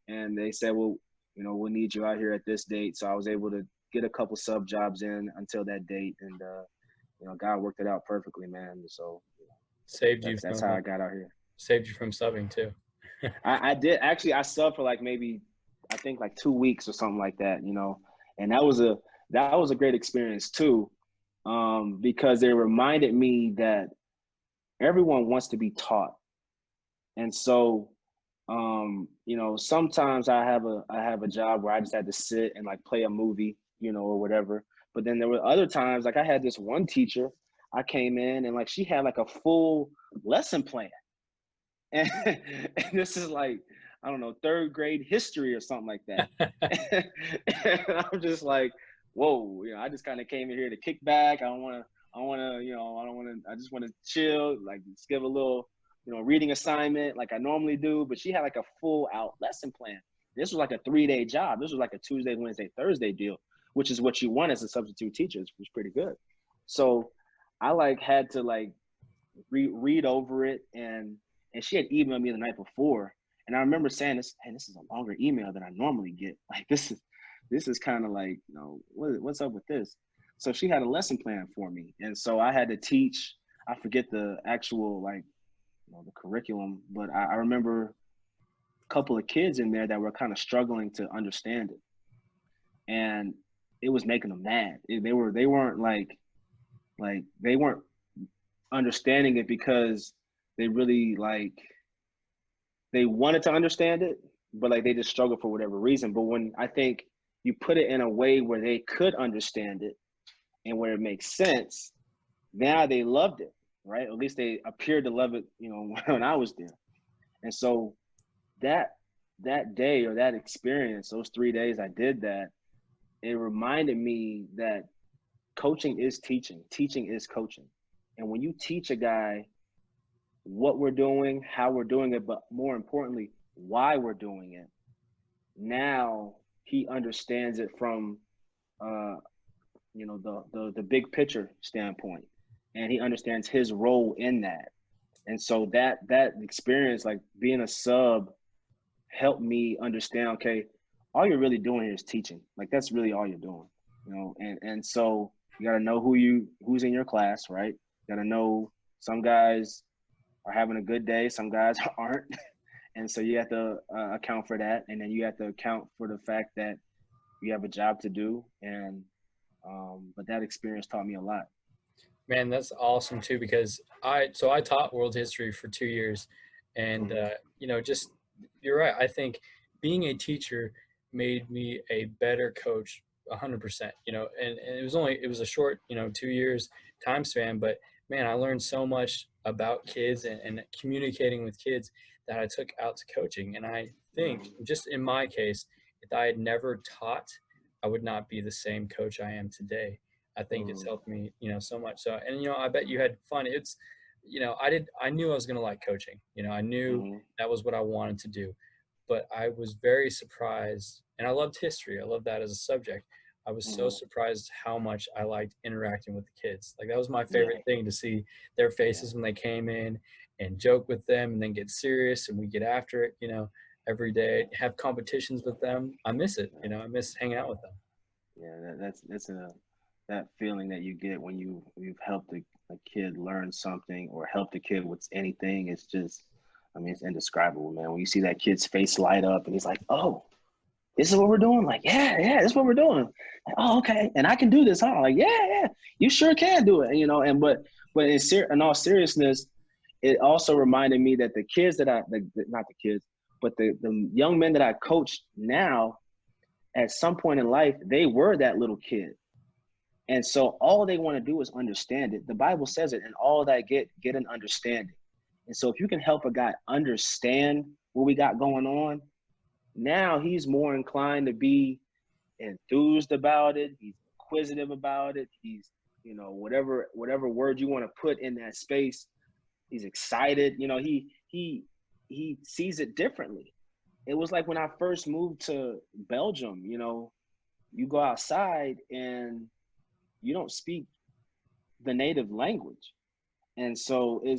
And they said, "Well, we'll need you out here at this date." So I was able to get a couple sub jobs in until that date, and God worked it out perfectly, man. So Saved you that's from how I got out here. subbing too. I did actually. I subbed for like maybe I think like 2 weeks or something like that, and that was a great experience too, because it reminded me that everyone wants to be taught, and so sometimes I have a job where I just had to sit and like play a movie, or whatever. But then there were other times, like I had this one teacher, I came in and like she had like a full lesson plan. And, and this is like, I don't know, third grade history or something like that. And I'm just like, whoa, I just kind of came in here to kick back. I just want to chill, like just give a little, reading assignment like I normally do. But she had like a full out lesson plan. This was like a 3-day job. This was like a Tuesday, Wednesday, Thursday deal, which is what you want as a substitute teacher, which was pretty good. So I like had to like read over it, and she had emailed me the night before, and I remember saying this, "Hey, this is a longer email than I normally get. Like this is kind of like, what's up with this?" So she had a lesson plan for me, and so I had to teach. I forget the actual like the curriculum, but I remember a couple of kids in there that were kind of struggling to understand it, and it was making them mad. They weren't like they weren't understanding it because they really like they wanted to understand it, but like they just struggled for whatever reason. But when I think you put it in a way where they could understand it and where it makes sense, now they loved it, right? At least they appeared to love it, when I was there. And so that day or that experience, those 3 days I did that, it reminded me that coaching is teaching. Teaching is coaching. And when you teach a guy what we're doing, how we're doing it, but more importantly, why we're doing it, now he understands it from the big picture standpoint, and he understands his role in that. And so that experience, like being a sub, helped me understand, okay, all you're really doing here is teaching. Like that's really all you're doing, and so you got to know who's in your class, right? You got to know some guys are having a good day, some guys aren't. And so you have to account for that, and then you have to account for the fact that you have a job to do. And but that experience taught me a lot. Man, that's awesome too, because I taught world history for 2 years, and Mm-hmm. just you're right. I think being a teacher made me a better coach 100%. And it was a short 2 years time span, but man, I learned so much about kids and communicating with kids that I took out to coaching, and I think, just in my case, if I had never taught, I would not be the same coach I am today. I think it's Mm-hmm. helped me, so much. So, and I bet you had fun. I knew I was going to like coaching. I knew Mm-hmm. that was what I wanted to do, but I was very surprised, and I loved history. I loved that as a subject. I was so Mm-hmm. surprised how much I liked interacting with the kids. Like that was my Yeah. favorite thing, to see their Yeah. faces when they came in and joke with them and then get serious and we get after it, every day, have competitions with them. I miss it. Yeah. I miss hanging out with them. Yeah, that's that feeling that you get when you've helped a kid learn something or helped a kid with anything. It's just, I mean, it's indescribable, man. When you see that kid's face light up and he's like, "Oh, this is what we're doing." Like, yeah, this is what we're doing. Like, oh, okay, and I can do this, huh? Like, yeah, you sure can do it. And but in all seriousness, it also reminded me that the kids that not the kids, but the young men that I coach now, at some point in life, they were that little kid. And so all they want to do is understand it. The Bible says it, and all that get an understanding. And so if you can help a guy understand what we got going on, now he's more inclined to be enthused about it. He's inquisitive about it. He's, whatever word you want to put in that space, he's excited. He sees it differently. It was like when I first moved to Belgium, you go outside and you don't speak the native language. And so I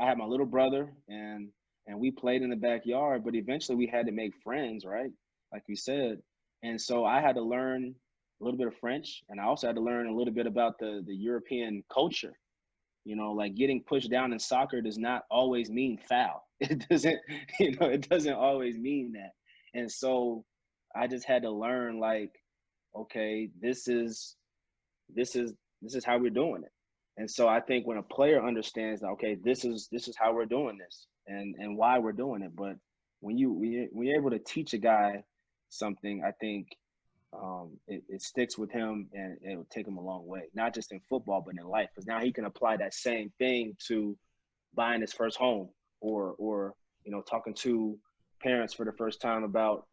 had my little brother, and we played in the backyard, but eventually we had to make friends, right? Like you said. And so I had to learn a little bit of French, and I also had to learn a little bit about the European culture. Like getting pushed down in soccer does not always mean foul. It doesn't always mean that. And so I just had to learn, like, okay, this is how we're doing it. And so I think when a player understands that, okay, this is how we're doing this, and why we're doing it. But when you're able to teach a guy something, I think it sticks with him, and it will take him a long way, not just in football, but in life. Because now he can apply that same thing to buying his first home, or talking to parents for the first time about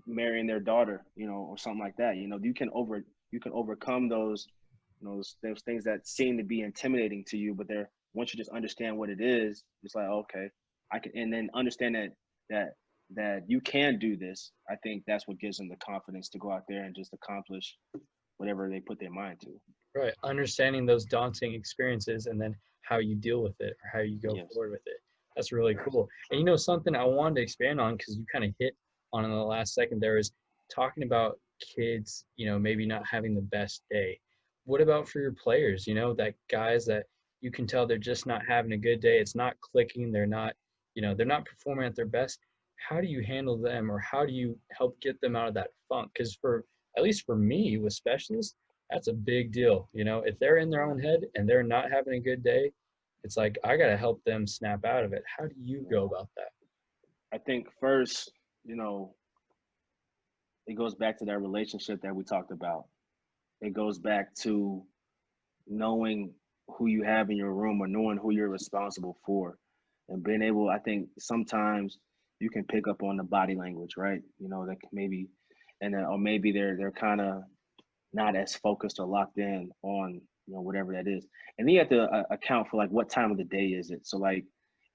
marrying their daughter, or something like that. You can overcome those things that seem to be intimidating to you, but they're once you just understand what it is, it's like, okay, I can, and then understand that you can do this. I think that's what gives them the confidence to go out there and just accomplish whatever they put their mind to. Right. Understanding those daunting experiences and then how you deal with it or how you go Yes. forward with it. That's really Yes. cool. And something I wanted to expand on, because you kind of hit on in the last second there, is talking about kids, maybe not having the best day. What about for your players, that guys that you can tell they're just not having a good day. It's not clicking. They're not performing at their best. How do you handle them, or how do you help get them out of that funk? Because at least for me with specialists, that's a big deal. If they're in their own head and they're not having a good day, it's like I got to help them snap out of it. How do you go about that? I think first, it goes back to that relationship that we talked about. It goes back to knowing who you have in your room, or knowing who you're responsible for, and being able, I think sometimes you can pick up on the body language, right? That maybe, and then, or maybe they're kind of not as focused or locked in on, whatever that is. And then you have to account for, like, what time of the day is it. So, like,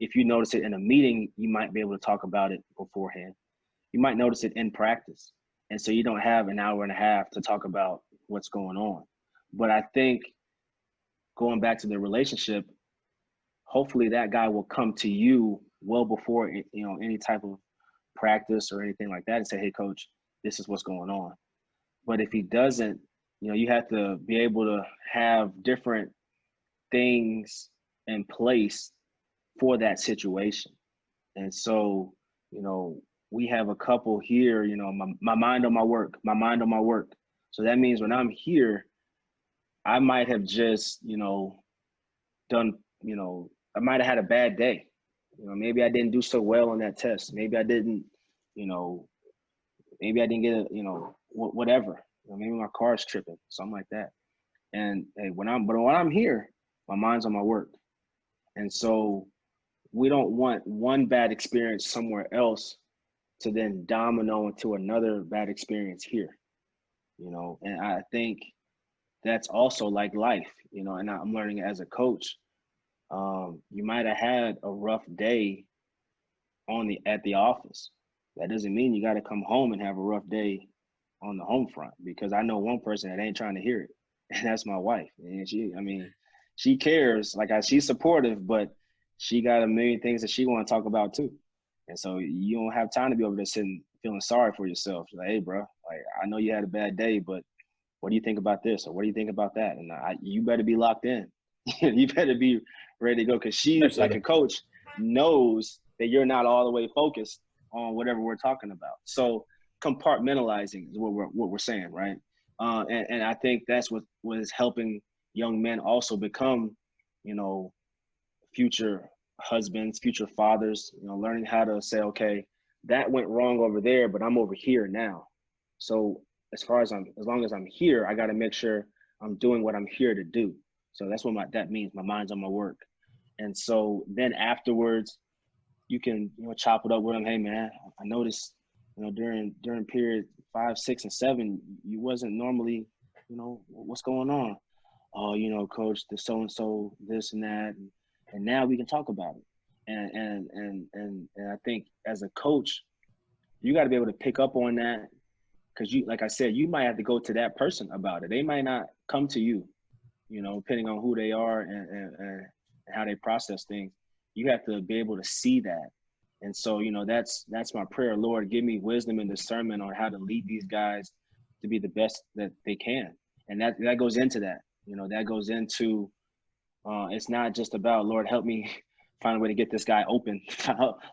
if you notice it in a meeting, you might be able to talk about it beforehand. You might notice it in practice, and so you don't have an hour and a half to talk about what's going on. But I think, going back to the relationship, hopefully that guy will come to you well before any type of practice or anything like that, and say, "Hey, coach, this is what's going on." But if he doesn't, you have to be able to have different things in place for that situation. And so, we have a couple here, my mind on my work, my mind on my work. So that means when I'm here, I might have just, done, I might have had a bad day. Maybe I didn't do so well on that test. Maybe I didn't, you know, maybe I didn't get whatever. Maybe my car's tripping, something like that. And hey, when I'm here, my mind's on my work. And so we don't want one bad experience somewhere else to then domino into another bad experience here, and I think that's also like life, and I'm learning as a coach. You might have had a rough day at the office. That doesn't mean you got to come home and have a rough day on the home front, because I know one person that ain't trying to hear it, and that's my wife. And she cares. She's supportive, but she got a million things that she want to talk about too. And so you don't have time to be over there sitting feeling sorry for yourself. She's like, hey, bro, I know you had a bad day, but what do you think about this, or what do you think about that? And you better be locked in. You better be ready to go, because she, like a coach, knows that you're not all the way focused on whatever we're talking about. So compartmentalizing is what we're saying, right? And I think that's what is helping young men also become, future husbands, future fathers. Learning how to say, okay, that went wrong over there, but I'm over here now. So as long as I'm here, I got to make sure I'm doing what I'm here to do. So that's what that means. My mind's on my work. And so then afterwards, you can chop it up with them. Hey man, I noticed during period 5, 6, and 7, you wasn't normally, what's going on? Oh, coach, the so and so, this and that, and now we can talk about it. And I think as a coach, you got to be able to pick up on that, because like I said, you might have to go to that person about it. They might not come to you, depending on who they are and how they process things. You have to be able to see that. And so, that's my prayer. Lord, give me wisdom and discernment on how to lead these guys to be the best that they can. And that goes into that. That goes into, it's not just about, Lord, help me find a way to get this guy open.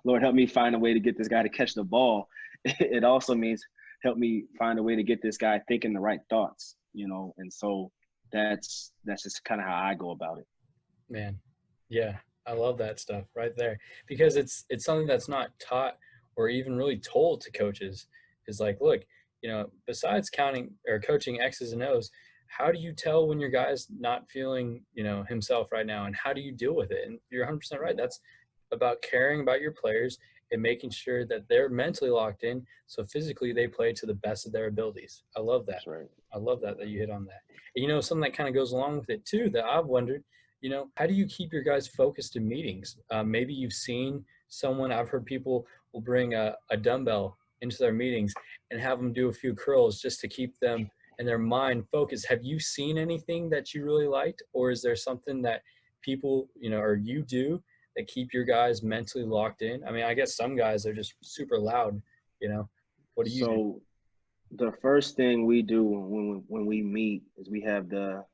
Lord, help me find a way to get this guy to catch the ball. It also means help me find a way to get this guy thinking the right thoughts, and so that's just kind of how I go about it. Man, yeah, I love that stuff right there, because it's something that's not taught or even really told to coaches. Is like, look, besides counting or coaching X's and O's, how do you tell when your guy's not feeling, himself right now, and how do you deal with it? And you're 100% right. That's about caring about your players and making sure that they're mentally locked in, so physically they play to the best of their abilities. I love that. That's right. I love that you hit on that. And, something that kind of goes along with it too, that I've wondered, how do you keep your guys focused in meetings? Maybe you've seen someone, I've heard people will bring a dumbbell into their meetings and have them do a few curls just to keep them and their mind focused. Have you seen anything that you really liked, or is there something that people, or you do that keep your guys mentally locked in? I mean, I guess some guys are just super loud, What do you do? So the first thing we do when we meet is we have the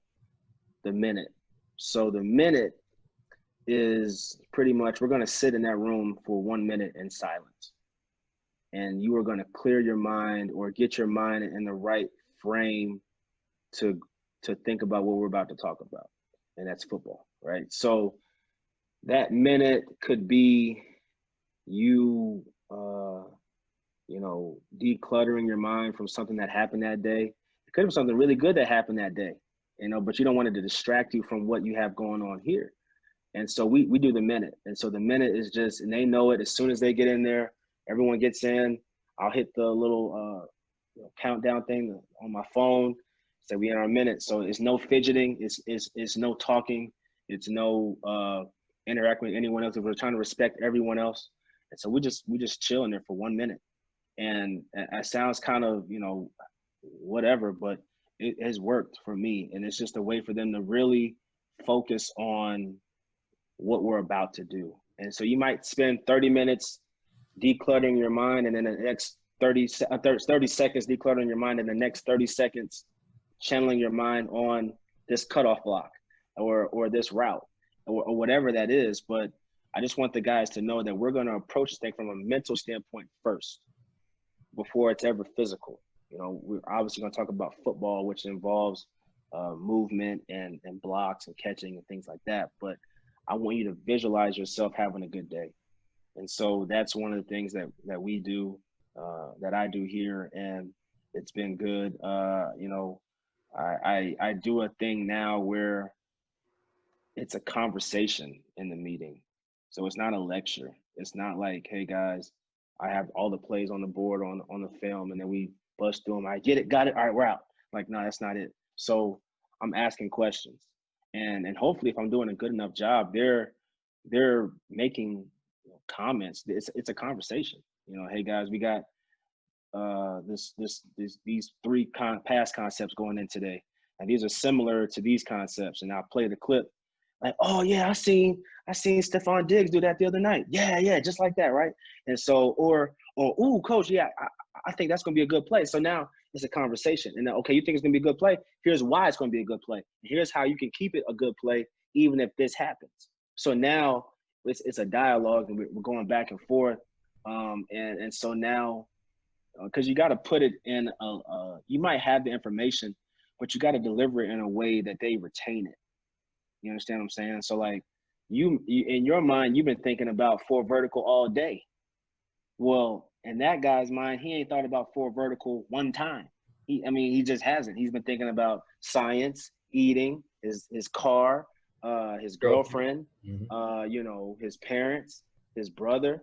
minute. So the minute is pretty much, we're going to sit in that room for 1 minute in silence. And you are going to clear your mind, or get your mind in the right frame to think about what we're about to talk about. And that's football, right? So that minute could be you, decluttering your mind from something that happened that day. It could be something really good that happened that day, but you don't want it to distract you from what you have going on here. And so we do the minute. And so the minute is just, and they know it as soon as they get in there, everyone gets in. I'll hit the little countdown thing on my phone. So we in our minute. So it's no fidgeting. It's no talking. It's no interacting with anyone else. We're trying to respect everyone else. And so we just chill in there for 1 minute. And it sounds kind of, whatever, but it has worked for me. And it's just a way for them to really focus on what we're about to do. And so you might spend 30 minutes decluttering your mind, and then the next 30 seconds decluttering your mind, and the next 30 seconds channeling your mind on this cutoff block or this route or whatever that is. But I just want the guys to know that we're going to approach this thing from a mental standpoint first before it's ever physical. We're obviously going to talk about football, which involves movement and blocks and catching and things like that. But I want you to visualize yourself having a good day. And so that's one of the things that we do, that I do here, and it's been good. I do a thing now where it's a conversation in the meeting. So it's not a lecture. It's not like, hey guys, I have all the plays on the board on the film, and then we bust through them. I get it, got it. All right, we're out. Like, no, that's not it. So I'm asking questions, and hopefully, if I'm doing a good enough job, they're making comments. It's a conversation. Hey guys, we got these three past concepts going in today, and these are similar to these concepts. And I'll play the clip, like, oh yeah, I seen Stephon Diggs do that the other night. Yeah, just like that, right? And so, or ooh, coach, yeah, I think that's gonna be a good play. So now it's a conversation, and then, okay, you think it's gonna be a good play? Here's why it's gonna be a good play. And here's how you can keep it a good play even if this happens. So now it's a dialogue, and we're going back and forth, and so now, because you got to put it in you might have the information, but you got to deliver it in a way that they retain it. You understand what I'm saying? So like you in your mind, you've been thinking about four vertical all day. Well, in that guy's mind, he ain't thought about four vertical one time. He just hasn't. He's been thinking about science, eating, his car, his girlfriend, his parents, his brother,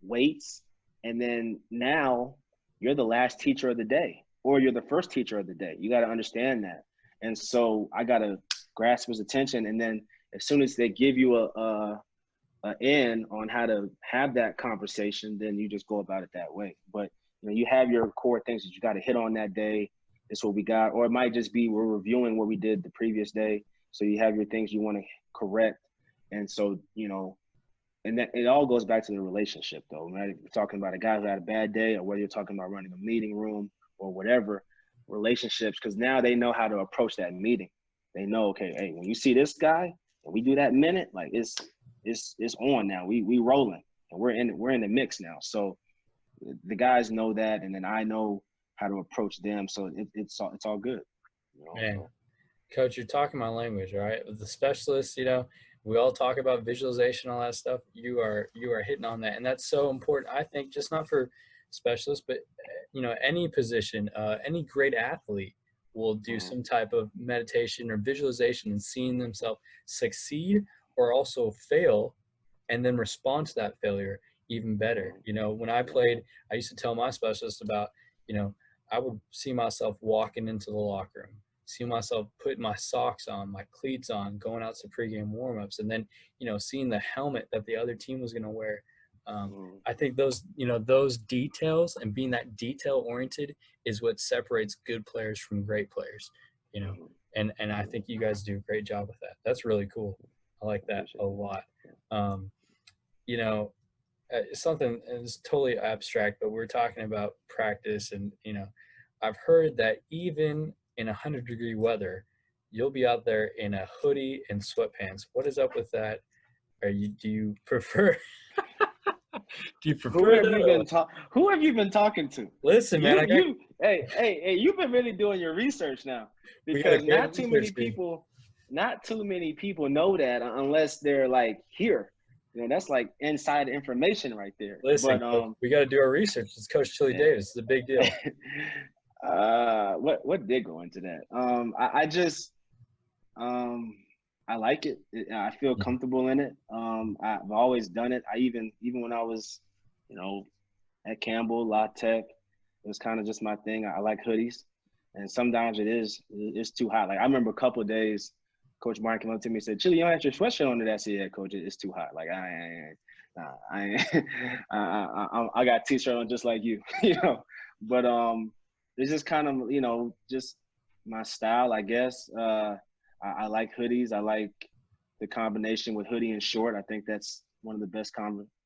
weights. And then now you're the last teacher of the day, or you're the first teacher of the day. You got to understand that. And so I got to grasp his attention. And then as soon as they give you a in on how to have that conversation, then you just go about it that way. But you have your core things that you got to hit on that day. It's what we got. Or it might just be we're reviewing what we did the previous day. So you have your things you want to correct. And so, and that it all goes back to the relationship, though. Right? We're talking about a guy who had a bad day, or whether you're talking about running a meeting room or whatever, relationships, because now they know how to approach that meeting. They know, okay, hey, when you see this guy and we do that minute, like it's on now. We rolling, and we're in the mix now. So the guys know that, and then I know how to approach them. So it's all good. Man, So. Coach, you're talking my language, right? The specialists, we all talk about visualization, all that stuff. You are hitting on that, and that's so important. I think just not for specialists, but any position, any great athlete will do some type of meditation or visualization and seeing themselves succeed or also fail, and then respond to that failure even better. When I played, I used to tell my specialist about, I would see myself walking into the locker room, see myself putting my socks on, my cleats on, going out to pregame warmups, and then, seeing the helmet that the other team was going to wear. I think those details and being that detail oriented is what separates good players from great players, and I think you guys do a great job with that. That's really cool. I like that a lot. Something is totally abstract, but we're talking about practice, and I've heard that even in 100-degree weather, you'll be out there in a hoodie and sweatpants. What is up with that? Do you prefer? Who have you been talking to? Listen, man, Hey, you've been really doing your research now, because not too many people know that unless they're like here. That's like inside information right there. Listen, but we got to do our research. It's Coach Chili Davis. It's a big deal. What did go into that? I just I like it. I feel comfortable in it. I've always done it. I even when I was, at Campbell, La Tech, it was kind of just my thing. I like hoodies, and sometimes it's too hot. Like I remember a couple of days, Coach Mark came up to me and said, "Chili, you don't have your sweatshirt on today." I said, "Yeah, Coach, it's too hot. Like I got a t-shirt on just like you, But it's just kind of just my style, I guess. I like hoodies. I like the combination with hoodie and short. I think that's one of the best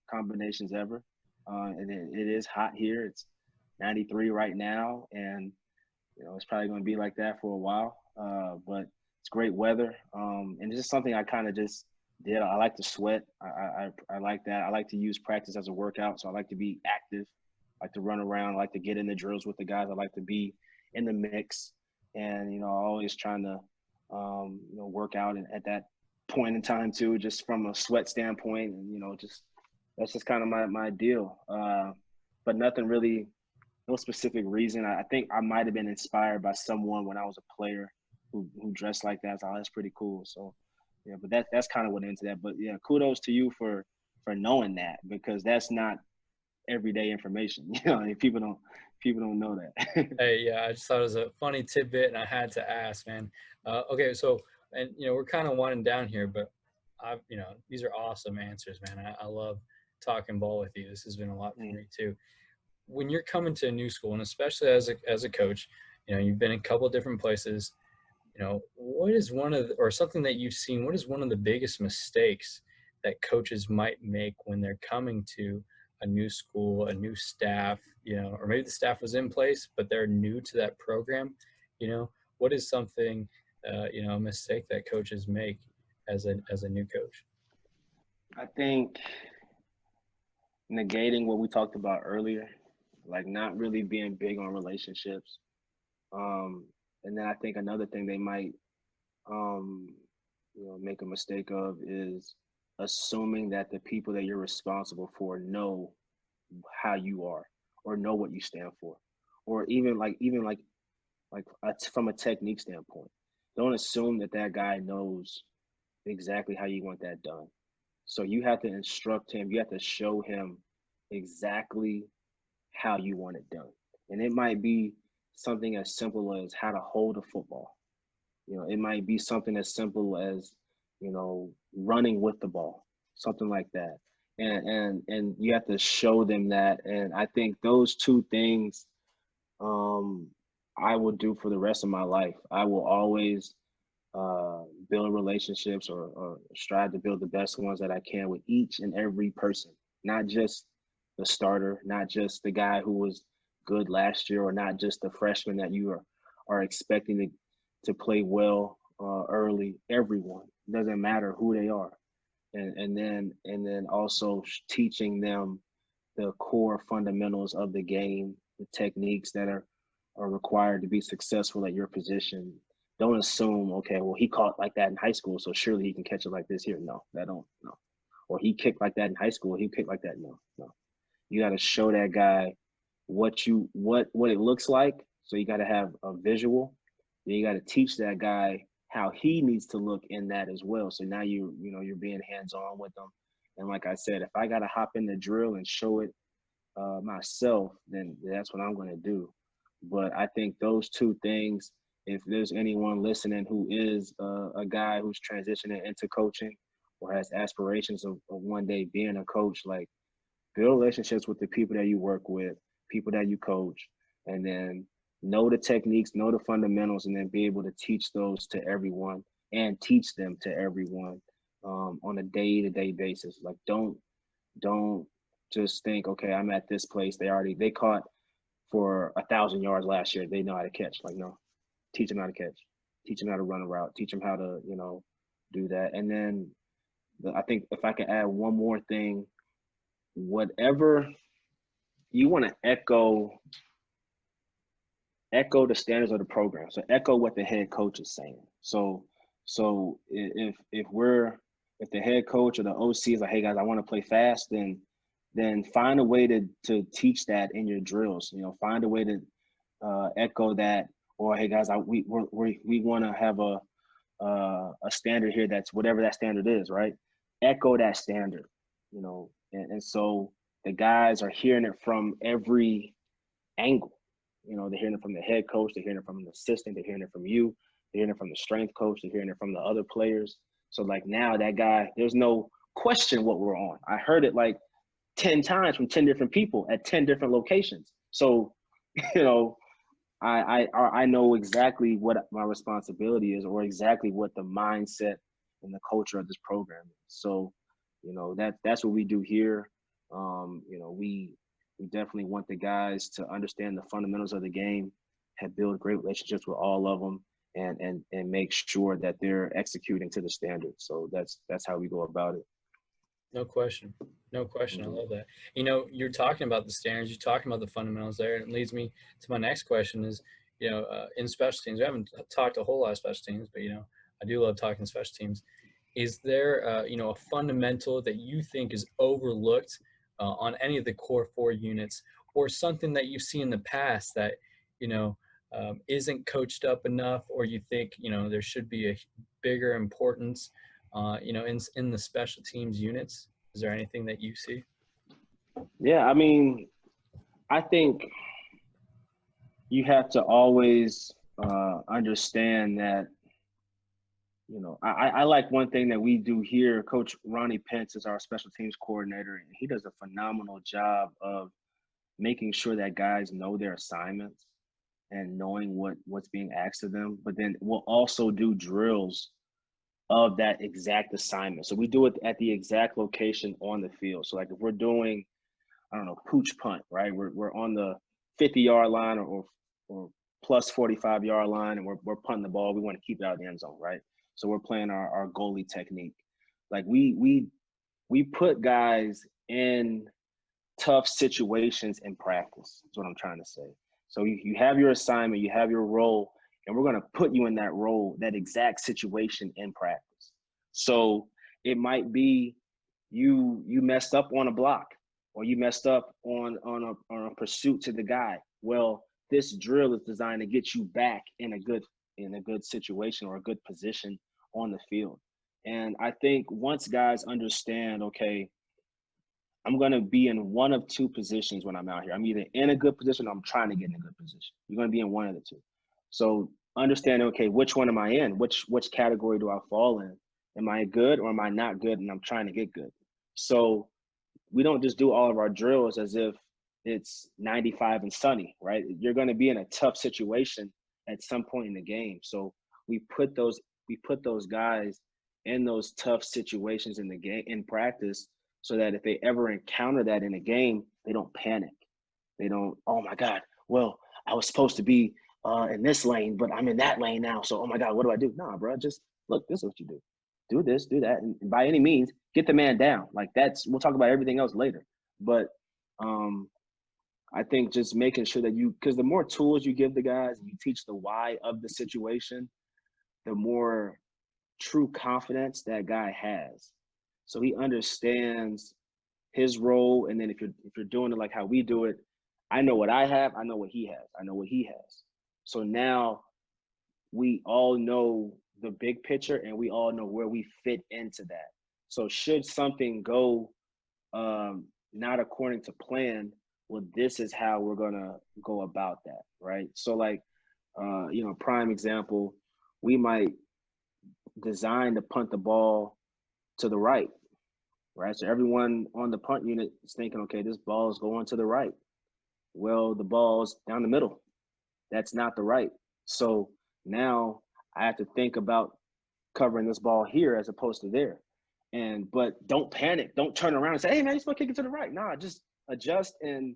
combinations ever. And it is hot here. It's 93 right now, and it's probably going to be like that for a while. But it's great weather, and it's just something I kind of just did. I like to sweat. I like that. I like to use practice as a workout, so I like to be active. I like to run around. I like to get in the drills with the guys. I like to be in the mix, and always trying to work out at that point in time too, just from a sweat standpoint, and just that's just kind of my deal. But nothing really, no specific reason. I think I might have been inspired by someone when I was a player who dressed like that. So that's pretty cool. So yeah, but that's kind of what into that. But yeah, kudos to you for knowing that, because that's not everyday information. And people don't know that. Hey, yeah, I just thought it was a funny tidbit, and I had to ask, man. Okay, so, and we're kind of winding down here, but these are awesome answers, man. I love talking ball with you. This has been a lot for Mm. me too. When you're coming to a new school, and especially as a coach, you've been in a couple of different places. What is or something that you've seen? What is one of the biggest mistakes that coaches might make when they're coming to a new school, a new staff, or maybe the staff was in place, but they're new to that program? What is something, a mistake that coaches make as a new coach? I think negating what we talked about earlier, like not really being big on relationships. Um, and then I think another thing they might um, make a mistake of is assuming that the people that you're responsible for know how you are or know what you stand for, or from a technique standpoint. Don't assume that that guy knows exactly how you want that done. So you have to instruct him. You have to show him exactly how you want it done. And it might be something as simple as how to hold a football. It might be something as simple as, running with the ball, something like that. And you have to show them that. And I think those two things um, I will do for the rest of my life. I will always build relationships or strive to build the best ones that I can with each and every person, not just the starter, not just the guy who was good last year, or not just the freshman that you are expecting to play well early. Everyone, doesn't matter who they are, and then also teaching them the core fundamentals of the game, the techniques that are required to be successful at your position. Don't assume, okay, well, he caught like that in high school, so surely he can catch it like this here. No, that don't, no. Or he kicked like that in high school, he kicked like that. No, no. You got to show that guy what it looks like. So you got to have a visual. Then you got to teach that guy how he needs to look in that as well. So now you're being hands on with them. And like I said, if I got to hop in the drill and show it myself, then that's what I'm going to do. But I think those two things, if there's anyone listening who is a guy who's transitioning into coaching or has aspirations of one day being a coach, like build relationships with the people that you work with, people that you coach, and then know the techniques, know the fundamentals, and then be able to teach those to everyone and teach them to everyone on a day-to-day basis. Like don't just think, okay, I'm at this place. They caught for 1,000 yards last year. They know how to catch. Like, no, teach them how to catch, teach them how to run a route, teach them how to, do that. And then I think if I can add one more thing, whatever you want to echo the standards of the program. So echo what the head coach is saying. So if the head coach or the OC is like, hey guys, I want to play fast, then find a way to teach that in your drills. Find a way to echo that, or hey guys, we want to have a standard here that's whatever that standard is, right? Echo that standard, and so the guys are hearing it from every angle. They're hearing it from the head coach, they're hearing it from an assistant, they're hearing it from you, they're hearing it from the strength coach, they're hearing it from the other players. So like now that guy, there's no question what we're on. I heard it like 10 times from 10 different people at 10 different locations. So, I know exactly what my responsibility is, or exactly what the mindset and the culture of this program is. So, that's what we do here. We definitely want the guys to understand the fundamentals of the game, have built great relationships with all of them, and make sure that they're executing to the standards. So that's how we go about it. No question. No question. I Mm-hmm. love that. You're talking about the standards, you're talking about the fundamentals there, and it leads me to my next question is, in special teams, we haven't talked a whole lot of special teams, but, I do love talking special teams. Is there, a fundamental that you think is overlooked on any of the core four units, or something that you've seen in the past that, isn't coached up enough, or you think, there should be a bigger importance in the special teams units? Is there anything that you see? Yeah, I mean, I think you have to always understand that, I like one thing that we do here. Coach Ronnie Pence is our special teams coordinator, and he does a phenomenal job of making sure that guys know their assignments and knowing what's being asked of them. But then we'll also do drills of that exact assignment. So we do it at the exact location on the field. So like if we're doing, I don't know, pooch punt, right? We're on the 50-yard line or plus 45-yard line, and we're punting the ball. We want to keep it out of the end zone, right? So we're playing our goalie technique. Like we put guys in tough situations in practice. That's what I'm trying to say. So you have your assignment, you have your role, and we're going to put you in that role, that exact situation in practice. So it might be you messed up on a block, or you messed up on a pursuit to the guy. Well, this drill is designed to get you back in a good situation or a good position on the field. And I think once guys understand, okay, I'm going to be in one of two positions when I'm out here. I'm either in a good position or I'm trying to get in a good position. You're going to be in one of the two. So understanding, okay, which one am I in? Which category do I fall in? Am I good or am I not good? And I'm trying to get good. So we don't just do all of our drills as if it's 95 and sunny, right? You're going to be in a tough situation at some point in the game. So we put those guys in those tough situations in the game in practice, so that if they ever encounter that in a game, they don't panic. They don't, oh my God, well, I was supposed to be in this lane, but I'm in that lane now. So, oh my God, what do I do? Nah, bro, just look, this is what you do. Do this, do that. And by any means, get the man down. Like we'll talk about everything else later. But I think just making sure that because the more tools you give the guys and you teach the why of the situation, the more true confidence that guy has. So he understands his role. And then if you're doing it like how we do it, I know what I have, I know what he has, I know what he has. So now we all know the big picture and we all know where we fit into that. So should something go not according to plan, well, this is how we're gonna go about that, right? So like prime example, we might design to punt the ball to the right, right? So everyone on the punt unit is thinking, okay, this ball is going to the right. Well, the ball's down the middle. That's not the right. So now I have to think about covering this ball here as opposed to there. But don't panic. Don't turn around and say, hey man, you're supposed to kick it to the right. Nah, just adjust and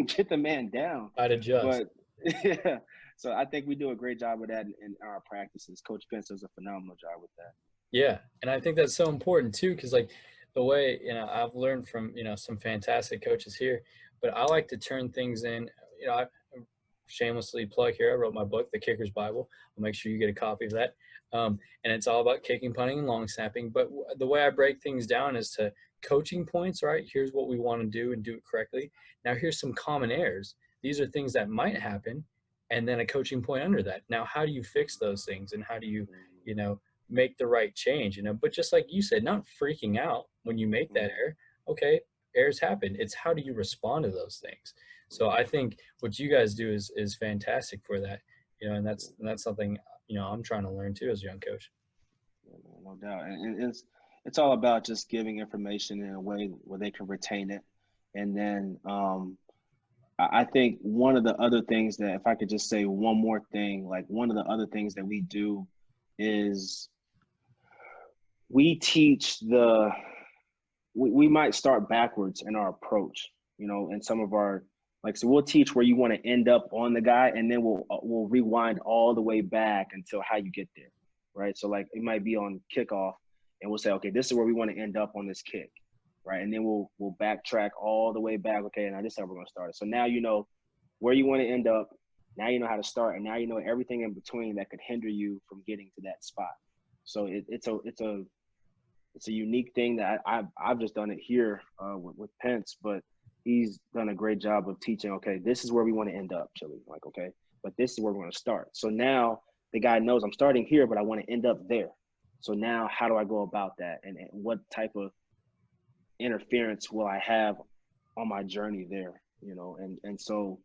get the man down. I'd adjust. But yeah. So I think we do a great job with that in our practices. Coach Pence does a phenomenal job with that. Yeah, and I think that's so important too, because like the way I've learned from some fantastic coaches here, but I like to turn things in. I shamelessly plug here. I wrote my book, The Kicker's Bible. I'll make sure you get a copy of that. And it's all about kicking, punting, and long snapping. But the way I break things down is to coaching points. Right? Here's what we want to do and do it correctly. Now here's some common errors. These are things that might happen, and then a coaching point under that. Now, how do you fix those things, and how do you know make the right change, but just like you said, not freaking out when you make that error. Okay, errors happen. It's how do you respond to those things. So I think what you guys do is fantastic for that, and that's something I'm trying to learn too as a young coach. Yeah, no doubt. And it's all about just giving information in a way where they can retain it. And then I think one of the other things that, if I could just say one more thing, like one of the other things that we do is we teach we might start backwards in our approach, in some of our, so we'll teach where you want to end up on the guy, and then we'll rewind all the way back until how you get there, right? So like it might be on kickoff, and we'll say, okay, this is where we want to end up on this kick, right? And then we'll backtrack all the way back. Okay, now this is how we're going to start it. So now you know where you want to end up. Now you know how to start, and now you know everything in between that could hinder you from getting to that spot. So it's a unique thing that I've just done it here with Pence, but he's done a great job of teaching. Okay, this is where we want to end up, Chili. Like, okay, but this is where we're going to start. So now the guy knows I'm starting here, but I want to end up there. So now how do I go about that, and what type of interference will I have on my journey there, you know, and so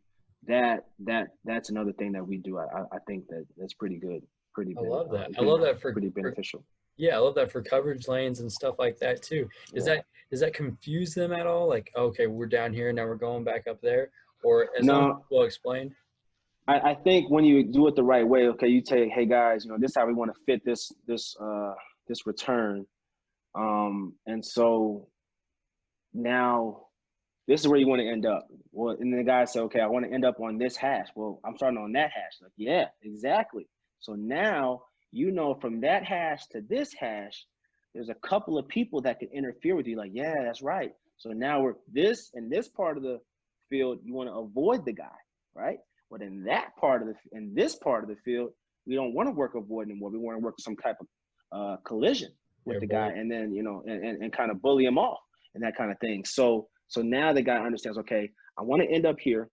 that's another thing that we do. I think that's pretty good, I love that. I good, love that pretty for beneficial. yeah, I love that for coverage lanes and stuff like that too. Yeah. Does that confuse them at all? Like, okay, we're down here now we're going back up there, or as long as No, it's well explained? I think when you do it the right way, okay, you say, hey guys, you know, this is how we want to fit this return. And so now this is where you want to end up. Well, and the guy said, okay, I want to end up on this hash. Well, I'm starting on that hash. Like, yeah, exactly. So now, you know, from that hash to this hash, there's a couple of people that can interfere with you. Like, yeah, that's right. So now we're in this part of the field, you want to avoid the guy, right? But in this part of the field, we don't want to work avoid anymore. We want to work some type of collision with Yeah, the guy, bully. and then, you know, and kind of bully him off and that kind of thing. So now the guy understands, okay, I want to end up here.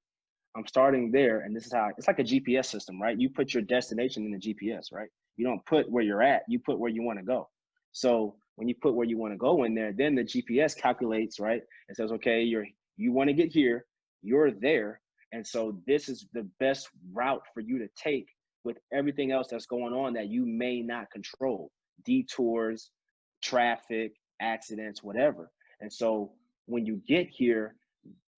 I'm starting there. And this is how it's like a GPS system, right? You put your destination in the GPS, right? You don't put where you're at, you put where you want to go. So when you put where you want to go in there, then the GPS calculates, right? It says, okay, you want to get here, you're there. And so this is the best route for you to take with everything else that's going on that you may not control, detours, traffic, accidents, whatever. And so when you get here,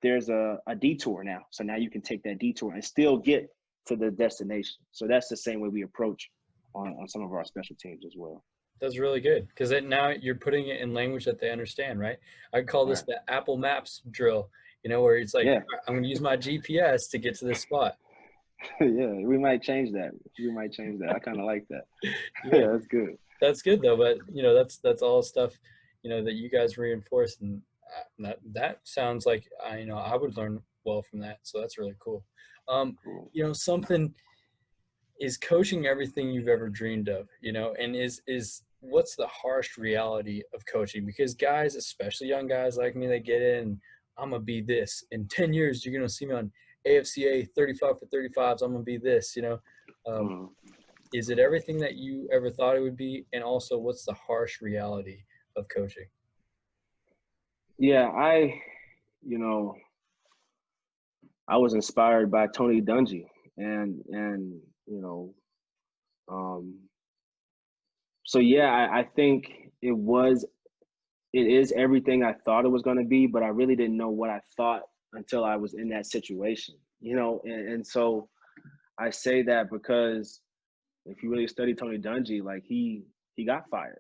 there's a detour now. So now you can take that detour and still get to the destination. So that's the same way we approach on some of our special teams as well. That's really good because now you're putting it in language that they understand, right? I call this Right. the Apple Maps drill, you know, where it's like, Yeah. I'm going to use my GPS to get to this spot. Yeah. We might change that. I kind of like that. Yeah, Yeah, that's good. that's good though. But you know, that's all stuff, you know, that you guys reinforce, and that sounds like you know, I would learn well from that. So that's really cool. Cool. You know, something is coaching everything you've ever dreamed of, you know, and is what's the harsh reality of coaching? Because guys, especially young guys like me, they get in, I'm gonna be this in 10 years. You're gonna see me on AFCA 35 for 35s. I'm gonna be this, you know. Um, Mm. is it everything that you ever thought it would be? And also, what's the harsh reality of coaching? Yeah, you know, I was inspired by Tony Dungy, and you know, um, so yeah, I think it is everything I thought it was going to be, but I really didn't know what I thought until I was in that situation, you know, and so I say that because if you really study Tony Dungy, like he got fired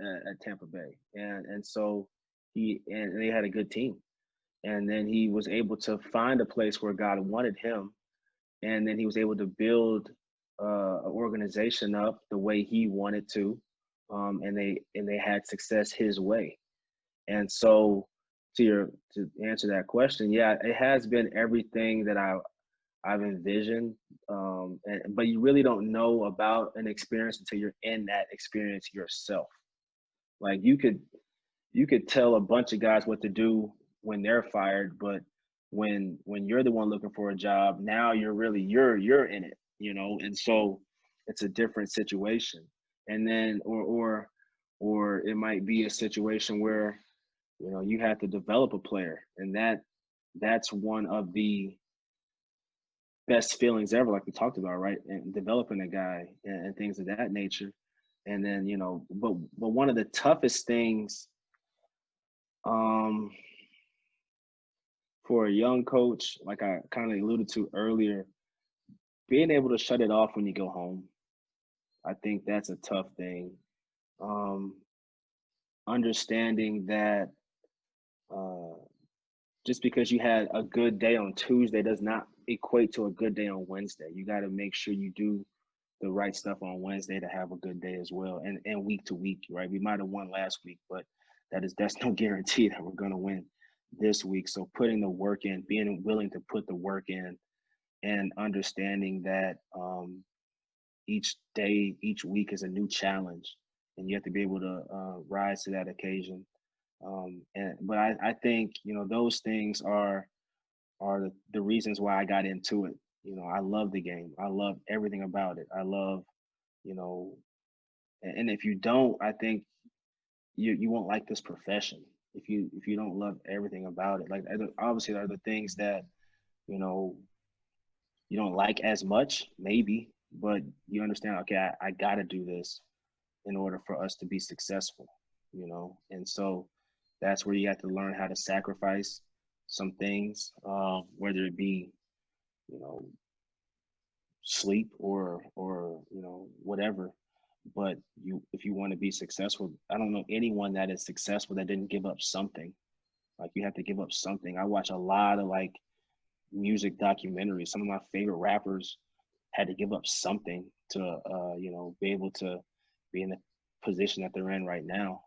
at Tampa Bay, and so and they had a good team, and then he was able to find a place where God wanted him, and then he was able to build an organization up the way he wanted to, and they had success his way. And so to answer that question, yeah, it has been everything that I've envisioned. But you really don't know about an experience until you're in that experience yourself. Like you could tell a bunch of guys what to do when they're fired, but when you're the one looking for a job, now you're in it, you know, and so it's a different situation. And then or it might be a situation where, you know, you have to develop a player, and that's one of the best feelings ever, like we talked about, right? And developing a guy and things of that nature. And then, you know, but one of the toughest things um for a young coach, like I kind of alluded to earlier, being able to shut it off when you go home. I think that's a tough thing. Um, Understanding that uh, just because you had a good day on Tuesday does not equate to a good day on Wednesday. You got to make sure you do the right stuff on Wednesday to have a good day as well, and week to week, right? We might have won last week, but that's no guarantee that we're going to win this week. So putting the work in, being willing to put the work in, and understanding that each day, each week is a new challenge, and you have to be able to rise to that occasion. But I think, you know, those things are the reasons why I got into it. You know, I love the game. I love everything about it. I love, you know, and if you don't, I think you won't like this profession. if you don't love everything about it. Like, obviously there are the things that, you know, you don't like as much, maybe, but you understand, okay, I got to do this in order for us to be successful, you know? And so that's where you have to learn how to sacrifice some things, whether it be, you know, sleep or, you know, whatever. But if you want to be successful, I don't know anyone that is successful that didn't give up something. Like, you have to give up something. I watch a lot of like music documentaries. Some of my favorite rappers had to give up something to, you know, be able to be in the position that they're in right now.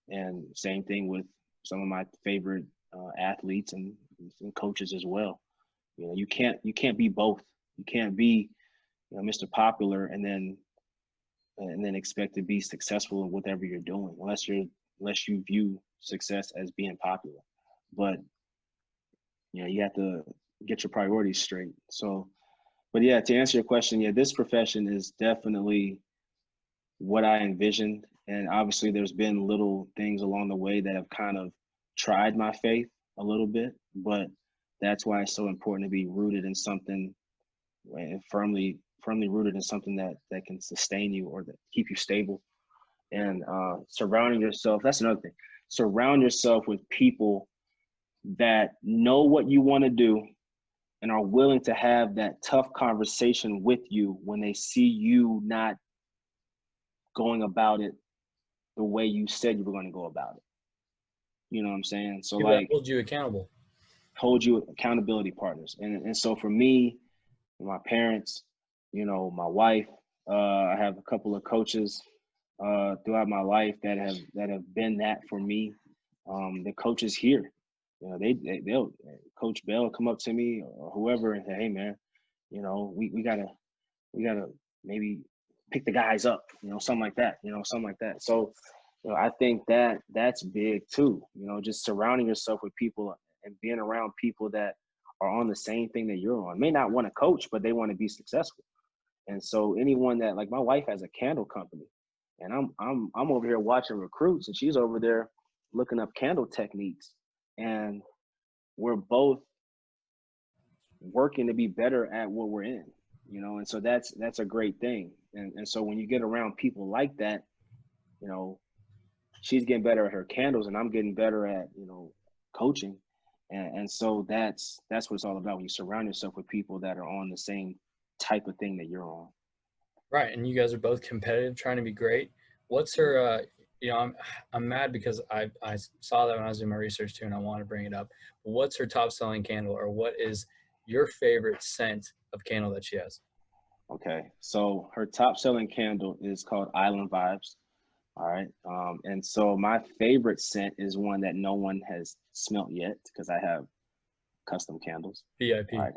And same thing with some of my favorite athletes and coaches as well. You know, you can't be both. You can't be, you know, Mr. Popular and then expect to be successful in whatever you're doing, unless you view success as being popular. But you know, you have to get your priorities straight. So, but yeah, to answer your question, yeah, this profession is definitely what I envisioned. And obviously there's been little things along the way that have kind of tried my faith a little bit, but that's why it's so important to be rooted in something and firmly rooted in something that can sustain you or that keep you stable. And surrounding yourself, that's another thing. Surround yourself with people that know what you want to do and are willing to have that tough conversation with you when they see you not going about it the way you said you were going to go about it. You know what I'm saying? So People that like, hold you accountable. hold you accountability partners. And so for me, my parents, you know, my wife, I have a couple of coaches throughout my life that have been that for me. The coaches here, you know, they'll Coach Bell come up to me or whoever and say, hey man, you know, we gotta maybe pick the guys up, you know, something like that, you know, something like that. So, you know, I think that's big too, you know, just surrounding yourself with people and being around people that are on the same thing that you're on. May not want to coach, but they want to be successful. And so anyone that, like, my wife has a candle company and I'm over here watching recruits and she's over there looking up candle techniques, and we're both working to be better at what we're in, you know. And so that's a great thing. And so when you get around people like that, you know, she's getting better at her candles and I'm getting better at, you know, coaching. And so that's what it's all about, when you surround yourself with people that are on the same type of thing that you're on. Right, and you guys are both competitive, trying to be great. What's her? You know, I'm mad because I saw that when I was doing my research too, and I want to bring it up. What's her top selling candle, or what is your favorite scent of candle that she has? Okay, so her top selling candle is called Island Vibes. All right. And so my favorite scent is one that no one has smelt yet, because I have custom candles. All VIP. right.